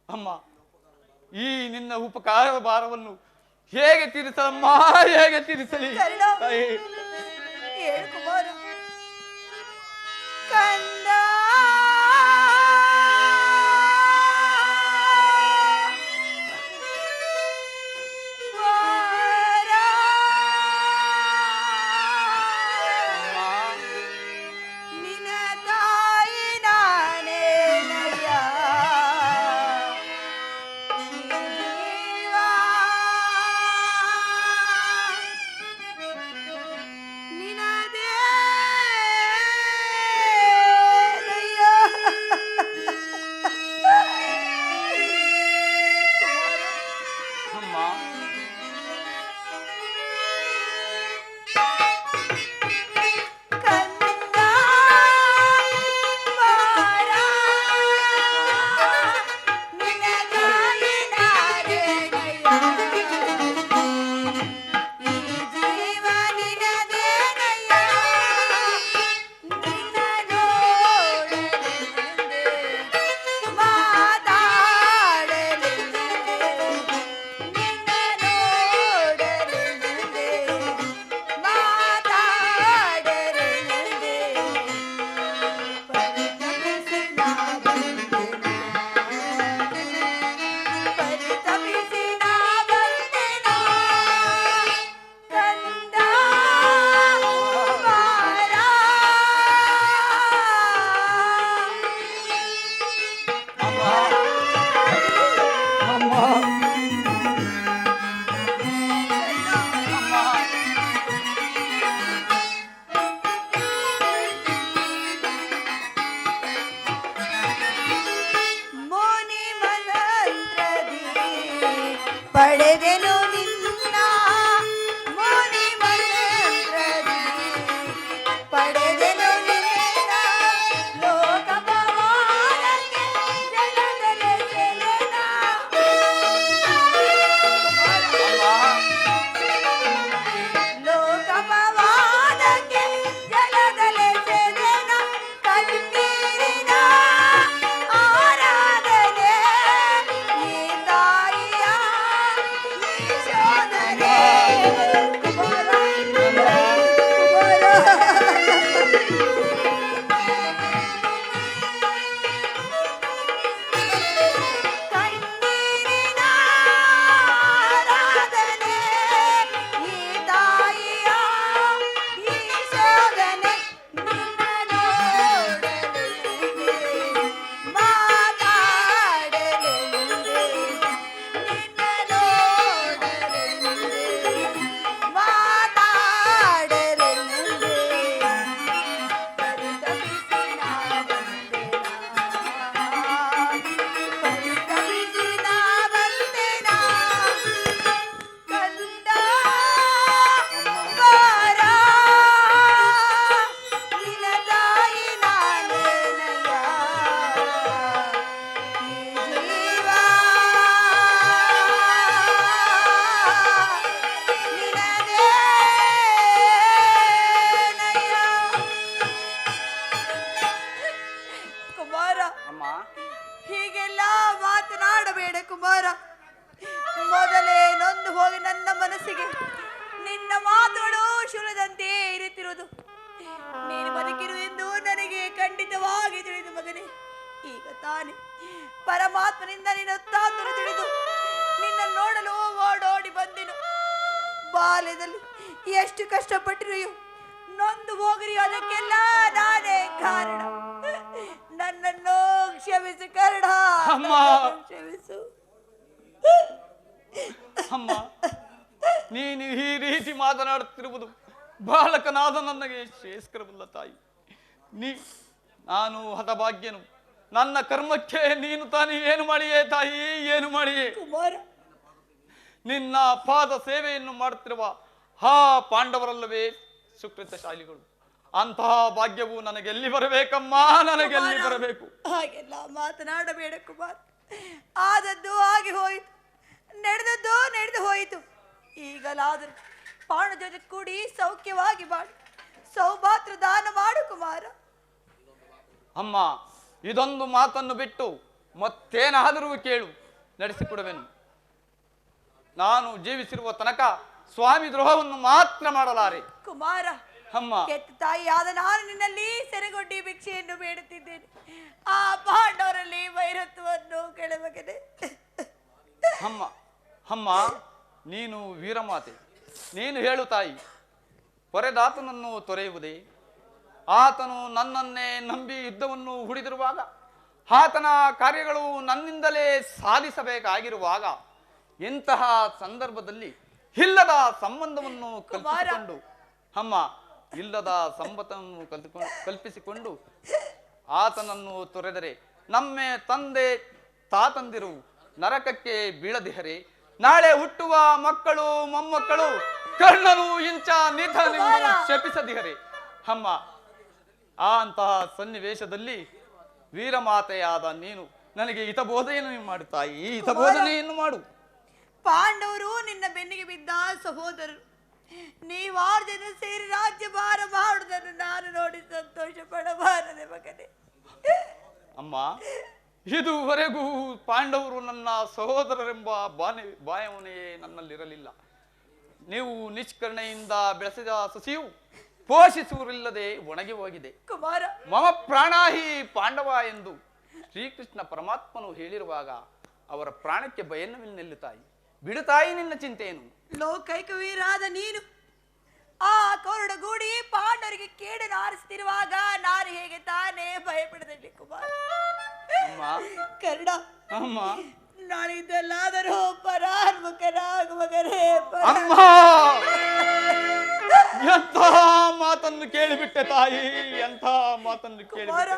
F: ಅಮ್ಮ ಈ ನಿನ್ನ ಉಪಕಾರ ಭಾರವನ್ನು ಹೇಗೆ ತೀರಿಸಲಮ್ಮ ಹೇಗೆ ತೀರಿಸಲಿ ತಾಯಿ
A: ಹೇಳು ಕುಮಾರ. ಕಂದ ನಿನ್ನ ತಾಯಿ ನಾನೇನಯ್ಯ ನಿನದೇ ಪಡೆದೆನು ನಿನ್ನ ಮುನಿ ಮಂತ್ರದಿ ಪಡೆದೆನು ನಿನ್ನ ಲೋಕ ಪವಾಡಕ್ಕೆ ಜಲದಲೆ ಸೆಳೆದ ಲೋಕ ಪವಾಡಕ್ಕೆ ಜಲದಲೆ ಸೆಳೆದ ಕಣ್ಣೀರಿನ ಆರಾಧನೆ ಈ ತಾಯಿಯ ಯಶೋಧನೆ ಕುಮಾರ ಕಣ್ಣೀರಿನ ಆರಾಧನೆ ಈ ತಾಯಿಯ ಯಶೋಧನೆ ನಿನ್ನ ನೋಡಲೆಂದೇ ಮಾತಾಡಲೆಂದೇ ನಿನ್ನ ನೋಡಲೆಂದೇ ಮಾತಾಡಲೆಂದೇ ಪರಿತಪಿಸಿ ನಾ ಬಂದೆನಾ ಕಂದ ಬಾರ ನಿನ್ನ ತಾಯಿ ನಾನೇನಯ್ಯ ಈ ಜೀವ ನಿನ್ನದೇನಯ್ಯ ಕುಮಾರ
F: ಅಮ್ಮ
A: ಹೀಗೆಲ್ಲ ಮಾತನಾಡಬೇಡ ಕುಮಾರ. ಮೊದಲೇ ನೊಂದು ಹೋಗಿ ನನ್ನ ಮನಸ್ಸಿಗೆ ನಿನ್ನ ಮಾತುಗಳು ಶೂಲದಂತೆ ಇರುತ್ತಿರುವುದು ನೀನು ಬದುಕಿರುವೆಂದು ನನಗೆ ಖಂಡಿತವಾಗಿ ತಿಳಿದು ಮಗನೇ. ಈಗ ತಾನೆ ಪರಮಾತ್ಮನಿಂದ ನಿನ್ನ ತಾತನು ತಿಳಿದು ನಿನ್ನ ನೋಡಲು ಓಡೋಡಿ ಬಂದೆನು. ಬಾಲ್ಯದಲ್ಲಿ ಎಷ್ಟು ಕಷ್ಟಪಟ್ಟಿರೆಯೋ ನೊಂದು ಹೋಗಿರಿಯೋ ಅದಕ್ಕೆಲ್ಲ ನಾನೇ ಕಾರಣ. ನನ್ನನ್ನು ಕ್ಷಮಿಸು ಕರ್ಣ,
F: ಅಮ್ಮ.
A: ಕ್ಷಮಿಸು.
F: ಅಮ್ಮ ನೀನು ಈ ರೀತಿ ಮಾತನಾಡುತ್ತಿರುವುದು ಬಾಲಕನಾದ ನನಗೆ ಶ್ರೇಯಸ್ಕರವಲ್ಲ ತಾಯಿ. ನಾನು ಹತಭಾಗ್ಯನು. ನನ್ನ ಕರ್ಮಕ್ಕೆ ನೀನು ತಾನೇ ಏನು ಮಾಡಿಯೇ ತಾಯಿ, ಏನು ಮಾಡಿಯೇ?
A: ಕುಮಾರ
F: ನಿನ್ನ ಪಾದ ಸೇವೆಯನ್ನು ಮಾಡುತ್ತಿರುವ ಆ ಪಾಂಡವರಲ್ಲವೇ ಸುಕೃತಶಾಲಿಗಳು. ಅಂತಹ ಭಾಗ್ಯವು ನನಗೆಲ್ಲಿ ಬರಬೇಕಮ್ಮ, ನನಗೆಲ್ಲಿ ಬರಬೇಕು?
A: ಹಾಗೆಲ್ಲ ಮಾತನಾಡಬೇಡ ಕುಮಾರ್. ಆದದ್ದು ಹಾಗೆ ಹೋಯಿತು, ನಡೆದದ್ದು ನಡೆದು ಹೋಯಿತು. ಈಗಲಾದರೂ ಪಾಂಡ ಜೊತೆ ಕೂಡಿ ಸೌಖ್ಯವಾಗಿ ಬಾಳು, ಸೌಭಾತ್ರ ದಾನ ಮಾಡು ಕುಮಾರ.
F: ಅಮ್ಮ ಇದೊಂದು ಮಾತನ್ನು ಬಿಟ್ಟು ಮತ್ತೇನಾದರೂ ಕೇಳು, ನಡೆಸಿಕೊಡುವೆನು. ನಾನು ಜೀವಿಸಿರುವ ತನಕ ಸ್ವಾಮಿ ದ್ರೋಹವನ್ನು ಮಾತ್ರ ಮಾಡಲಾರೆ.
A: ಕುಮಾರ
F: ಅಮ್ಮ
A: ಕೆತ್ತ ತಾಯಿಯಾದ ನಾನು ನಿನ್ನಲ್ಲಿ ಸೆರೆಗೊಡ್ಡಿ ಭಿಕ್ಷೆಯನ್ನು ಬೇಡುತ್ತಿದ್ದೇನೆ. ಆ ಪಾಂಡವರಲ್ಲಿ ವೈರತ್ವವನ್ನು ಕೆಳಮಗನೆ.
F: ಅಮ್ಮ ಅಮ್ಮ ನೀನು ವೀರಮಾತೆ, ನೀನು ಹೇಳು ತಾಯಿ. ಪೊರೆದಾತನನ್ನು ತೊರೆಯುವುದೇ? ಆತನು ನನ್ನನ್ನೇ ನಂಬಿ ಯುದ್ಧವನ್ನು ಹುಡಿದಿರುವಾಗ, ಆತನ ಕಾರ್ಯಗಳು ನನ್ನಿಂದಲೇ ಸಾಧಿಸಬೇಕಾಗಿರುವಾಗ, ಇಂತಹ ಸಂದರ್ಭದಲ್ಲಿ ಇಲ್ಲದ ಸಂಬಂಧವನ್ನು ಕಲ್ಪಿಸಿಕೊಂಡು ಅಮ್ಮ ಇಲ್ಲದ ಸಂಬಂಧವನ್ನು ಕಲ್ಪಿಸಿಕೊಂಡು ಆತನನ್ನು ತೊರೆದರೆ ನಮ್ಮ ತಂದೆ ತಾತಂದಿರು ನರಕಕ್ಕೆ ಬೀಳದಿಹರೆ? ನಾಳೆ ಹುಟ್ಟುವ ಮಕ್ಕಳು ಮೊಮ್ಮಕ್ಕಳು ಕರ್ಣನು ಇಂಚ ನಿಧನೆಂದು ಶಪಿಸದಿಹರೆ? ಅಮ್ಮ ಆ ಅಂತಹ ಸನ್ನಿವೇಶದಲ್ಲಿ ವೀರಮಾತೆಯಾದ ನೀನು ನನಗೆ ಹಿತಬೋಧನೆಯನ್ನು ಮಾಡು ತಾಯಿ, ಹಿತಬೋಧನೆಯನ್ನು ಮಾಡು.
A: ಪಾಂಡವರು ನಿನ್ನ ಬೆನ್ನಿಗೆ ಬಿದ್ದ ಸಹೋದರರು. ನೀವಾರು ಜನ ಸೇರಿ ರಾಜ್ಯಭಾರ ಮಾಡುವುದನ್ನು ನಾನು ನೋಡಿ ಸಂತೋಷ ಪಡಬಾರದೆ ಮಗನೇ.
F: ಅಮ್ಮ ಇದುವರೆಗೂ ಪಾಂಡವರು ನನ್ನ ಸಹೋದರರೆಂಬ ಭಾವನೆಯೇ ನನ್ನಲ್ಲಿರಲಿಲ್ಲ. ನೀವು ನಿಷ್ಕರ್ಣೆಯಿಂದ ಬೆಳೆಸಿದ ಸಸಿಯು ಪೋಷಿಸುವುರಿಲ್ಲದೆ ಒಣಗಿ ಹೋಗಿದೆ.
A: ಕುಮಾರ
F: ಮಮ ಪ್ರಾಣಾಹಿ ಪಾಂಡವ ಎಂದು ಶ್ರೀಕೃಷ್ಣ ಪರಮಾತ್ಮನು ಹೇಳಿರುವಾಗ ಅವರ ಪ್ರಾಣಕ್ಕೆ ಭಯನವಿಲ್ಲ ತಾಯಿ. ಬಿಡು ತಾಯಿ ನಿನ್ನ ಚಿಂತೆಯನ್ನು.
A: ಲೋಕೈಕ ವೀರಾದ ನೀನು ಆ ಕೊರಡಗೂಡಿ ಪಾಂಡವರಿಗೆ ಕೇಡನ್ನು ಆರಿಸುತ್ತಿರುವಾಗ ನಾನು ಹೇಗೆ ತಾನೇ ಭಯಪಡದಲ್ಲಿ ಕುಮಾರ.
F: ಅಮ್ಮ
A: ಕರ್ಣ
F: ಅಮ್ಮ
A: ನಾಳಿದ್ದಲ್ಲಾದರೂ ಪರಾನ್ಮುಖನಾಗುವಗರೇ.
F: ಅಮ್ಮ ಎಂಥ ಮಾತನ್ನು ಕೇಳಿಬಿಟ್ಟೆ ತಾಯಿ, ಎಂಥ ಮಾತನ್ನು ಕೇಳಿಬಿಟ್ಟೆ.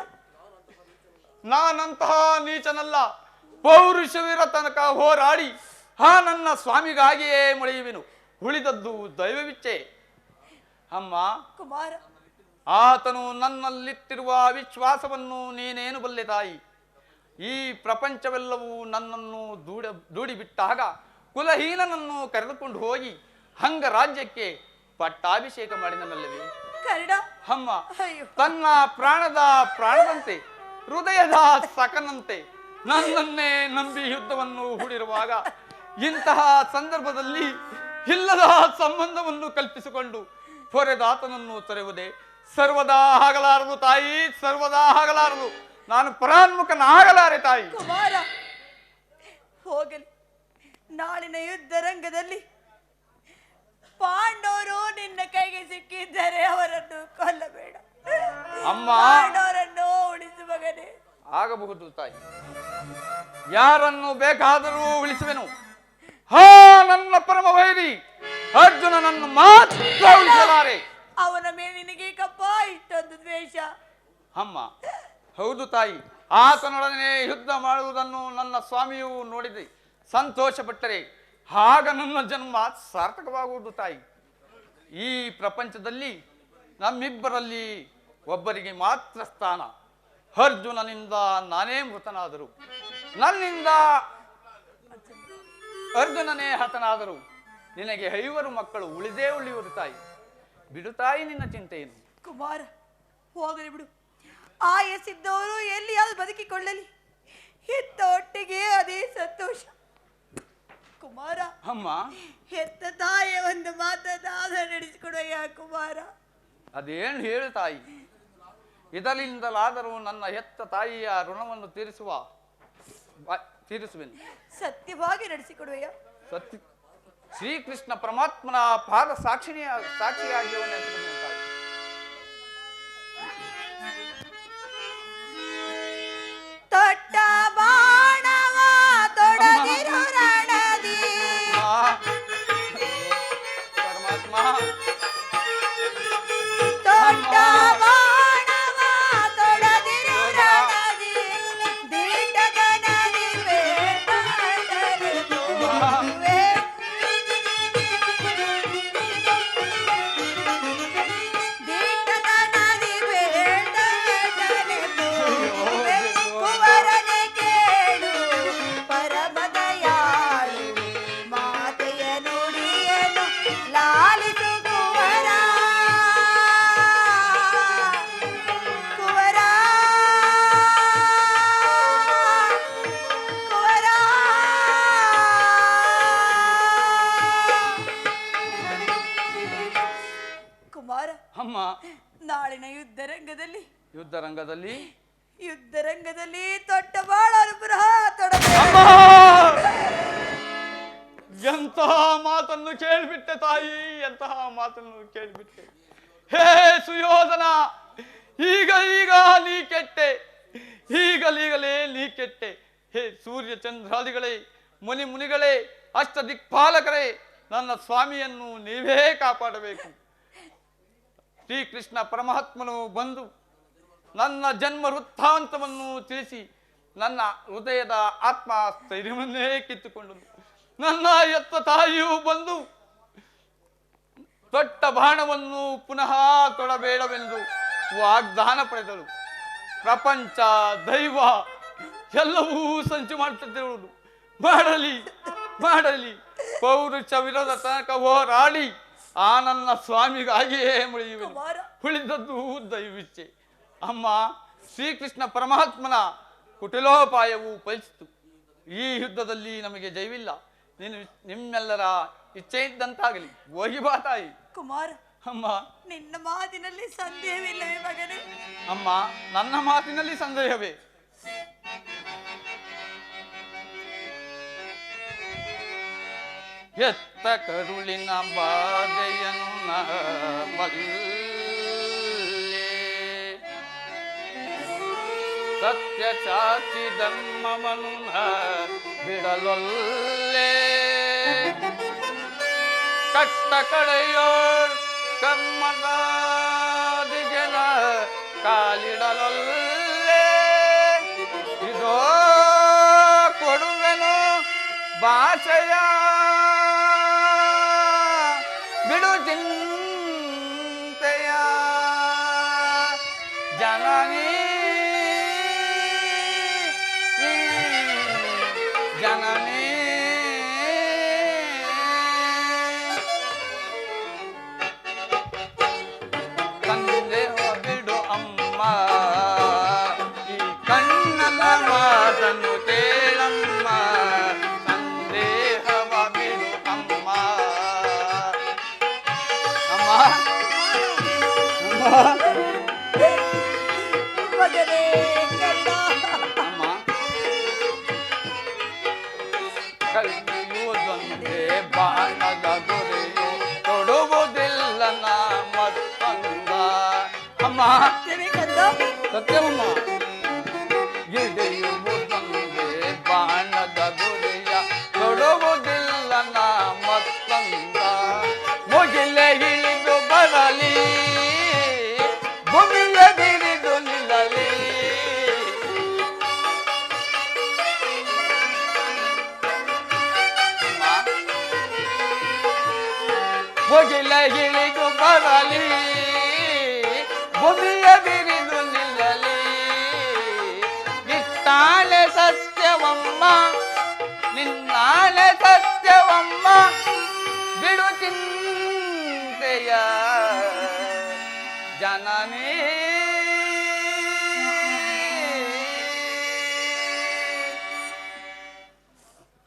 F: ನಾನಂತಹ ನೀಚನಲ್ಲ. ಪೌರುಷವೀರ ತನಕ ಹೋರಾಡಿ ನನ್ನ ಸ್ವಾಮಿಗಾಗಿಯೇ ಮೊಳೆಯುವೆನು, ಉಳಿದದ್ದು ದೈವವಿಚ್ಛೆ. ಅಮ್ಮ,
A: ಕುಮಾರ,
F: ಆತನು ನನ್ನಲ್ಲಿಟ್ಟಿರುವ ವಿಶ್ವಾಸವನ್ನು ನೀನೇನು ಬಲ್ಲೆ ತಾಯಿ. ಈ ಪ್ರಪಂಚವೆಲ್ಲವೂ ನನ್ನನ್ನು ದೂಡಿಬಿಟ್ಟಾಗ ಕುಲಹೀನನನ್ನು ಕರೆದುಕೊಂಡು ಹೋಗಿ ಅಂಗರಾಜ್ಯಕ್ಕೆ ಪಟ್ಟಾಭಿಷೇಕ ಮಾಡಿದನಲ್ಲವೇ
A: ಕರ್ಣ.
F: ಅಮ್ಮ,
A: ಅಯ್ಯೋ,
F: ತನ್ನ ಪ್ರಾಣದ ಪ್ರಾಣದಂತೆ ಹೃದಯದ ಸಕನಂತೆ ನನ್ನನ್ನೇ ನಂಬಿ ಯುದ್ಧವನ್ನು ಹೂಡಿರುವಾಗ ಇಂತಹ ಸಂದರ್ಭದಲ್ಲಿ ಇಲ್ಲದ ಸಂಬಂಧವನ್ನು ಕಲ್ಪಿಸಿಕೊಂಡು ಹೊರೆದಾತನನ್ನು ತೊರೆಯುವುದೇ ಸರ್ವದಾ ಆಗಲಾರದು ತಾಯಿ, ಸರ್ವದಾ ಆಗಲಾರದು. ನಾನು ಪರಾನ್ಮುಖನಾಗಲಾರೆ ತಾಯಿ.
A: ಕುಮಾರ, ಹೋಗಲಿ. ನಾಳಿನ ಯುದ್ಧ ರಂಗದಲ್ಲಿ ಪಾಂಡವರು ನಿನ್ನ ಕೈಗೆ ಸಿಕ್ಕಿದ್ದರೆ ಅವರನ್ನು ಕೊಲ್ಲಬೇಡ.
F: ಅಮ್ಮ,
A: ಪಾಂಡವರನ್ನು ಉಳಿಸು ಮಗನೇ.
F: ಆಗಬಹುದು ತಾಯಿ, ಯಾರನ್ನು ಬೇಕಾದರೂ ಉಳಿಸುವೆನು. ನನ್ನ ಪರಮ ವೈರಿ ಅರ್ಜುನನನ್ನು ಮಾತ್ರ ಉಳಿಸಲಾರೆ.
A: ಅವನ ಮೇಲೆ ನಿನಗೆ ಕಪ್ಪ ಇಷ್ಟೊಂದು ದ್ವೇಷ?
F: ಅಮ್ಮ, ಹೌದು ತಾಯಿ, ಆತನೊಡನೆ ಯುದ್ಧ ಮಾಡುವುದನ್ನು ನನ್ನ ಸ್ವಾಮಿಯು ನೋಡಿದೆ ಸಂತೋಷಪಟ್ಟರೆ ಆಗ ನನ್ನ ಜನ್ಮ ಸಾರ್ಥಕವಾಗುವುದು ತಾಯಿ. ಈ ಪ್ರಪಂಚದಲ್ಲಿ ನಮ್ಮಿಬ್ಬರಲ್ಲಿ ಒಬ್ಬರಿಗೆ ಮಾತ್ರ ಸ್ಥಾನ. ಅರ್ಜುನನಿಂದ ನಾನೇ ಮೃತನಾದರು, ನನ್ನಿಂದ ಅರ್ಜುನನೇ ಹತನಾದರು. ನಿನಗೆ 5 ಮಕ್ಕಳು ಉಳಿದೇ ಉಳಿಯುವರು ತಾಯಿ. ಬಿಡು ತಾಯಿ ನಿನ್ನ ಚಿಂತೆಯನ್ನು.
A: ಕುಮಾರ, ಹೋಗಲಿ ಬಿಡು. ಆಯಸ್ಸಿದ್ದವರು ಎಲ್ಲಿಯಾದ್ರೂ ಬದುಕಿಕೊಳ್ಳಲಿ, ಹೆತ್ತ ಒಟ್ಟಿಗೆ ಅದೇ ಸಂತೋಷ. ಕುಮಾರ,
F: ಅಮ್ಮ,
A: ಹೆತ್ತ ತಾಯಿಯ ಒಂದು ಮಾತನ್ನಾದ ನಡೆಸಿಕೊಡುವ ಕುಮಾರ.
F: ಅದೇನು ಹೇಳು ತಾಯಿ, ಇದರಿಂದಲಾದರೂ ನನ್ನ ಹೆತ್ತ ತಾಯಿಯ ಋಣವನ್ನು ತೀರಿಸುವೆನು.
A: ಸತ್ಯವಾಗಿ ನಡೆಸಿಕೊಡುವೆಯ?
F: ಸತ್ಯ ಶ್ರೀಕೃಷ್ಣ ಪರಮಾತ್ಮನ ಪಾದ ಸಾಕ್ಷಿಯಾಗಿ ತಾಯಿ.
A: ತೊಟ್ಟ ಬಾಣವ ತೊಡದಿರು ರಣದಿ.
F: ಪರಮಾತ್ಮ,
A: ತೊಟ್ಟ ಬಾಣವ ತೊಡದಿರು ರಣದಿ. ದೀಟಗನದಿ ಬೇಟಗನದಿ ತೋರುವೆ. ದೀಟಗನದಿ ಬೇಟಗನದಿ ತೋರುವೆ. ಕುವರನೆ ಕೇಳು ಪರಮದಯಾಳು, ಮಾತೆಯ ನುಡಿಯನು ಲಾಲಿಸು ಕುವರ. ಕುವರ, ಕುವರ. ಕುಮಾರ,
F: ಅಮ್ಮ,
A: ನಾಳಿನ ಯುದ್ಧರಂಗದಲ್ಲಿ ತೊಟ್ಟ ಬಾಳಲು ಪುನಃ ತೊಡಬೇಕು.
F: ಎಂತಹ ಮಾತನ್ನು ಕೇಳಿಬಿಟ್ಟೆ ತಾಯಿ, ಎಂತಹ ಮಾತನ್ನು ಕೇಳಿಬಿಟ್ಟೆ. ಹೇ ಸುಯೋಧನ, ಈಗ ನೀ ಕೆಟ್ಟೆ, ಈಗಲೀಗಲೇ ನೀ ಕೆಟ್ಟೆ. ಹೇ ಸೂರ್ಯ ಚಂದ್ರಾದಿಗಳೇ, ಮುನಿಗಳೇ, ಅಷ್ಟ ದಿಕ್ಪಾಲಕರೇ, ನನ್ನ ಸ್ವಾಮಿಯನ್ನು ನೀವೇ ಕಾಪಾಡಬೇಕು. ಶ್ರೀಕೃಷ್ಣ ಪರಮಾತ್ಮನು ಬಂದು ನನ್ನ ಜನ್ಮ ವೃತ್ತಾಂತವನ್ನು ತಿಳಿಸಿ ನನ್ನ ಹೃದಯದ ಆತ್ಮ ಸ್ಥೈರ್ಯವನ್ನೇ ಕಿತ್ತುಕೊಂಡನು. ನನ್ನ ಎತ್ತ ತಾಯಿಯು ಬಂದು ತೊಟ್ಟ ಬಾಣವನ್ನು ಪುನಃ ತೊಡಬೇಡವೆಂದು ವಾಗ್ದಾನ ಪಡೆದಳು. ಪ್ರಪಂಚ, ದೈವ ಎಲ್ಲವೂ ಸಂಚು ಮಾಡುತ್ತಿರುವುದು. ಮಾಡಲಿ ಪೌರುಷ ವಿರೋಧ ತನಕ ಹೋರಾಡಿ ಆ ನನ್ನ ಸ್ವಾಮಿಗಾಗಿಯೇ ಮುಳಿಯುವೆನು. ಉಳಿದದ್ದು ದೈವಿಚ್ಛೆ. ಅಮ್ಮ, ಶ್ರೀಕೃಷ್ಣ ಪರಮಾತ್ಮನ ಕುಟಿಲೋಪಾಯವು ಫಲಿಸಿತು. ಈ ಯುದ್ಧದಲ್ಲಿ ನಮಗೆ ಜಯವಿಲ್ಲ. ನಿಮ್ಮೆಲ್ಲರ ಇಚ್ಛೆ ಇದ್ದಂತಾಗಲಿ. ಹೋಗಿ ಬಾ ತಾಯಿ.
A: ಕುಮಾರ,
F: ಅಮ್ಮ,
A: ನಿನ್ನ ಮಾತಿನಲ್ಲಿ ಸಂದೇಹವಿಲ್ಲವೇ ಮಗನೇ?
F: ಅಮ್ಮ, ನನ್ನ ಮಾತಿನಲ್ಲಿ ಸಂದೇಹವೇ? ಎತ್ತ ಕರುಳಿನ ಬಾಧೆಯನ್ನ ಬಲ್ಲೆ, ಸತ್ಯ ಚಾಚಿ ಧರ್ಮವನ್ನು ಬಿಡಲೊಲ್ಲೆ, ಕಟ್ಟ ಕಡೆಯೋಳ್ ಕರ್ಮದ ದಿಗೆನ ಕಾಲಿಡಲೊಲ್ಲೆ. ಇದೋ ಕೊಡುವೆನು ಭಾಷೆಯ ಬಿಡು ಚಿಂತೆಯ ಜನನಿ ಜನನಿ ಸಂದೇಹ ಬಿಡು ಅಮ್ಮ ಈ ಕಣ್ಣನ ಮಾತನ್ನು ಕೇಳಮ್ಮ ಸಂದೇಹವ ಬಿಡು ಅಮ್ಮ ಅಮ್ಮ
A: ಮಗನೇ ಕಣ್ಣ.
F: ಅಮ್ಮ ಕಲಿಯುವುದೊಂದೇ ಬಾಣದ ಗುರಿಯು ತೊಡುವುದಿಲ್ಲ ನಾ ಮತ್ತೊಂದ ಅಮ್ಮ
A: ಸತ್ಯವೇ ಕಂದ.
F: ಸತ್ಯವಮ್ಮ ಗಿಡಿಯುವುದೊಂದೇ ಬಾಣದ ಗುರಿಯ ತೊಡುವುದಿಲ್ಲ ನಾ ಮತ್ತೊಂದ ಮುಗಿಲೆ ಹಿಡಿದು ಬರಲಿ ಭೂಮಿಯ ಬಿರಿದು ನಿಲ್ಲಲಿ ಮುಗಿಲ ಹಿಡಿದು ಬರಲಿ ಭೂಮಿಯ ಬಿರಿದು ನಿಲ್ಲಲಿ ನಿನ್ನಾಳೆ ಸತ್ಯವಮ್ಮ ನಿನ್ನಾಳೆ ಸತ್ಯವಮ್ಮ ಬಿಡು ಚಿಂತೆಯ ಜನನೇ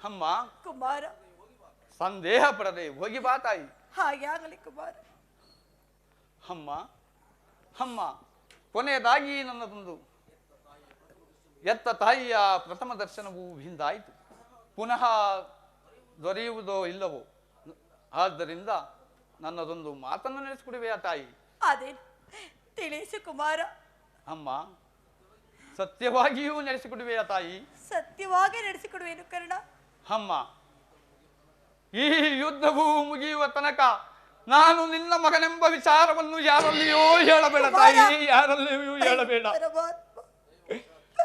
F: ಅಮ್ಮ
A: ಕುಮಾರ,
F: ಸಂದೇಹ ಪಡದೆ ಹೋಗಿ ಬಾ ತಾಯಿ.
A: ಹಾಗೆ ಆಗಲಿ ಕುಮಾರ.
F: ಅಮ್ಮ ಅಮ್ಮ ಕೊನೆಯದಾಗಿ ನನ್ನದೊಂದು ಎತ್ತ ತಾಯಿಯ ಪ್ರಥಮ ದರ್ಶನವು ಹಿಂದಾಯಿತು. ಪುನಃ ದೊರೆಯುವುದೋ ಇಲ್ಲವೋ, ಆದ್ದರಿಂದ ನನ್ನದೊಂದು ಮಾತನ್ನು ನಡೆಸಿಕೊಡುವೆಯಾ ತಾಯಿ?
A: ಅದೇನು ತಿಳಿಸು ಕುಮಾರ.
F: ಅಮ್ಮ ಸತ್ಯವಾಗಿಯೂ ನಡೆಸಿಕೊಡುವೆಯಾ ತಾಯಿ?
A: ಸತ್ಯವಾಗಿ ನಡೆಸಿಕೊಡುವೇನು ಕರ್ಣ.
F: ಅಮ್ಮ ಈ ಯುದ್ಧವು ಮುಗಿಯುವ ತನಕ ನಾನು ನಿನ್ನ ಮಗನೆಂಬ ವಿಚಾರವನ್ನು ಯಾರಲ್ಲಿಯೂ ಹೇಳಬೇಡ ತಾಯಿ, ಯಾರಲ್ಲಿಯೂ ಹೇಳಬೇಡ.
A: ಪರಮಾತ್ಮ.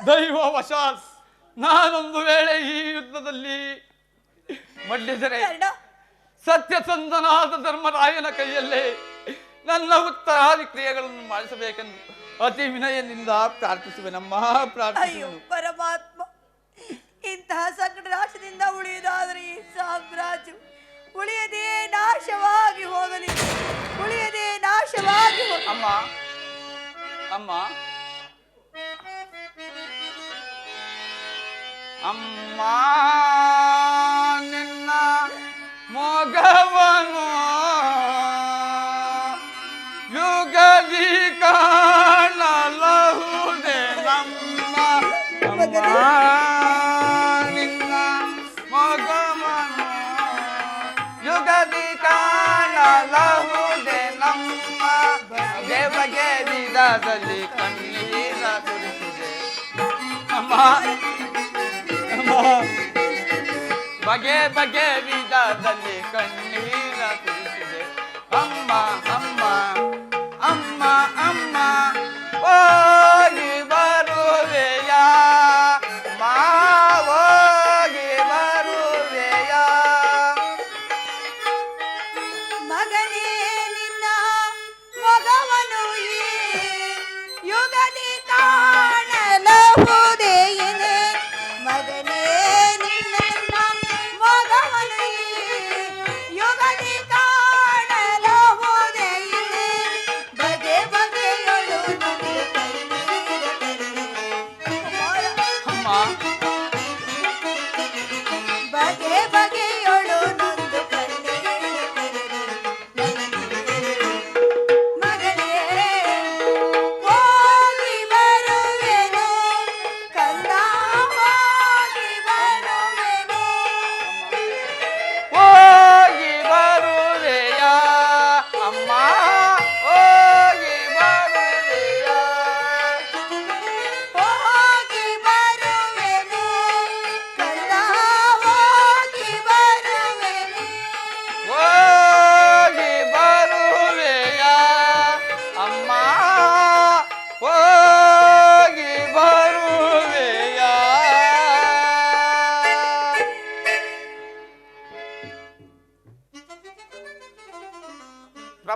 F: ದೈವವಶಾತ್ ನಾನೊಂದು ವೇಳೆ ಈ ಯುದ್ಧದಲ್ಲಿ ಮಡ್ಡಿದರೆ
A: ಕರ್ಣ,
F: ಸತ್ಯಸಂಧನಾದ ಧರ್ಮರಾಯನ ಕೈಯಲ್ಲೇ ನನ್ನ ಉತ್ತರಾದಿ ಕ್ರಿಯೆಗಳನ್ನು ಮಾಡಿಸಬೇಕೆಂದು ಅತಿ ವಿನಯದಿಂದ ಪ್ರಾರ್ಥಿಸುವೆನಮ್ಮ,
A: ಅಯ್ಯೋ
F: ಪ್ರಾರ್ಥಿಸುವೆನು.
A: ಪರಮಾತ್ಮ, ಇಂತಹ ಸಂಕಟ ರಾಶದಿಂದ ಉಳಿಯುವುದಾದರೆ ಈ ಸಾಮ್ರಾಜ್ಯ ಉಳಿಯದೇ ನಾಶವಾಗಿ ಹೋಗಲಿ, ಉಳಿಯದೇ ನಾಶವಾಗಿ ಹೋಗಲಿ.
F: ಅಮ್ಮ ಅಮ್ಮ ಅಮ್ಮ ನಿನ್ನ ಮೊಗವನು ಯುಗದಿ ಕಾಣಲಹುದೆ ನಮ್ಮ ಅಮ್ಮ ನಿನ್ನ ಮೊಗವನು ಯುಗದಿ ಕಾಣಲಹುದೆ ನಮ್ಮ ಬಗೆ ಬಗೆ ವಿಧದಲ್ಲಿ ಕಣ್ಣೀರ ಸುರಿಸಿದೆ ಅಮ್ಮ ಅಮ್ಮ ಬಗೆ ಬಗೆ ವಿಧದಲ್ಲಿ ಕಣ್ಣೀರ ಸುರಿಸಿದೆ ಅಮ್ಮ ಅಮ್ಮ ಅಮ್ಮ ಅಮ್ಮ ಹೋಗಿ ಬರುವೆಯ ಹೋಗಿ ಬರುವೆಯ
A: ಮಗನೇ ನಿನ್ನ ಮಗವನು ಈ ಯುಗದಿ ಕಾಣಲಹುದೇನೆ. ಮಗನೇ ನಿನ್ನ ಮಗವನು ಈ ಯುಗದಿ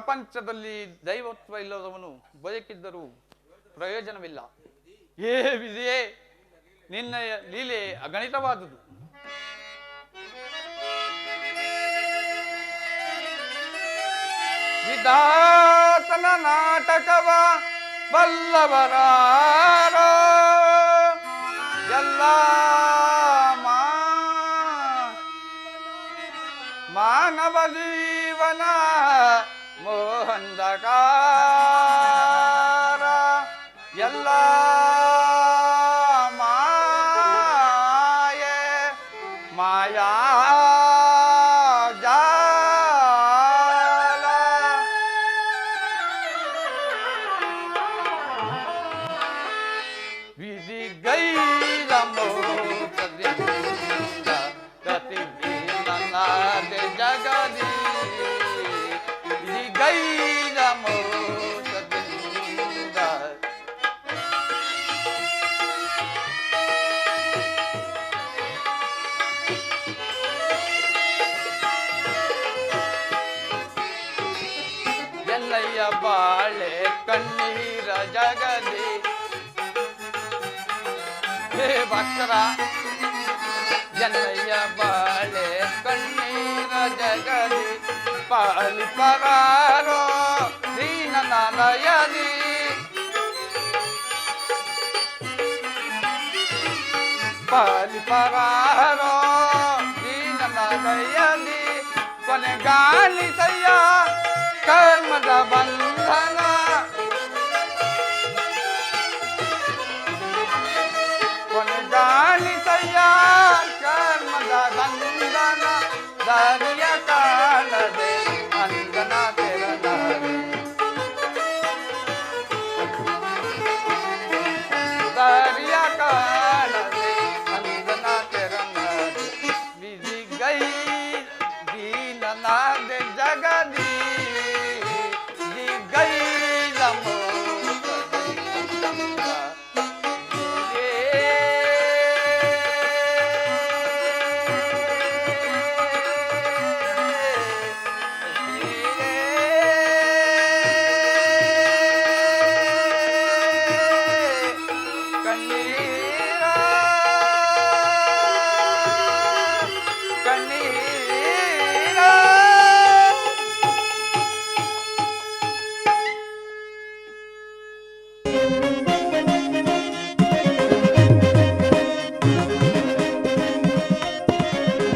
F: ಪ್ರಪಂಚದಲ್ಲಿ ದೈವತ್ವ ಇಲ್ಲದವನು ಬದುಕಿದ್ದರೂ ಪ್ರಯೋಜನವಿಲ್ಲ. ಏ ವಿಧಿಯೇ, ನಿನ್ನ ಲೀಲೆ ಅಗಣಿತವಾದುದು. ವಿಧಾತನ ನಾಟಕವ ಬಲ್ಲವರಾರೋ ಎಲ್ಲ ಮಾನವ ಜೀವನ ಮೋಹಂದಕಾರ ಎಲ್ಲ ಮಾಯೆ ಮಾಯಾ ಜಾಲ ವಿಧಿಗೈದ ಮೋಸದಿಂದ ಗತಿಹೀನನಾದೆ ಜಗದಿ ವಿಧಿಗೈದ ಮೋಸದಿಂದ ಎಲ್ಲಯ್ಯ ಬಾಳೆ ಕಣ್ಣೀರ ಜಗದಿ ಹೇ ಭಕ್ತರ ಜನಯ್ಯ ಬಾಳೆ ಕಣ್ಣೀರ ಜಗದಿ ಪಾಲಿ ಪರಾರೋ ದೀನನಾಲಯದಿ ಪಾಲಿ ಪರಾರೋ ದೀನನಾಲಯದಿ ಕೊನೆಗಾಣಿಸಯ್ಯ ಕರ್ಮದ ಬಂಧನ ಕೊನೆಗಾಣಿಸಯ್ಯ ಕರ್ಮದ ಬಂಧನ ದಾರಿಯ ಕಾಣದೆ ಅಂದನ ತೆರನಾರೆ ದಾರಿಯ ಕಾಣದೆ ಅಂದನ ತೆರನಾರೆ ವಿಧಿಗೈ ದೀನನಾದೆ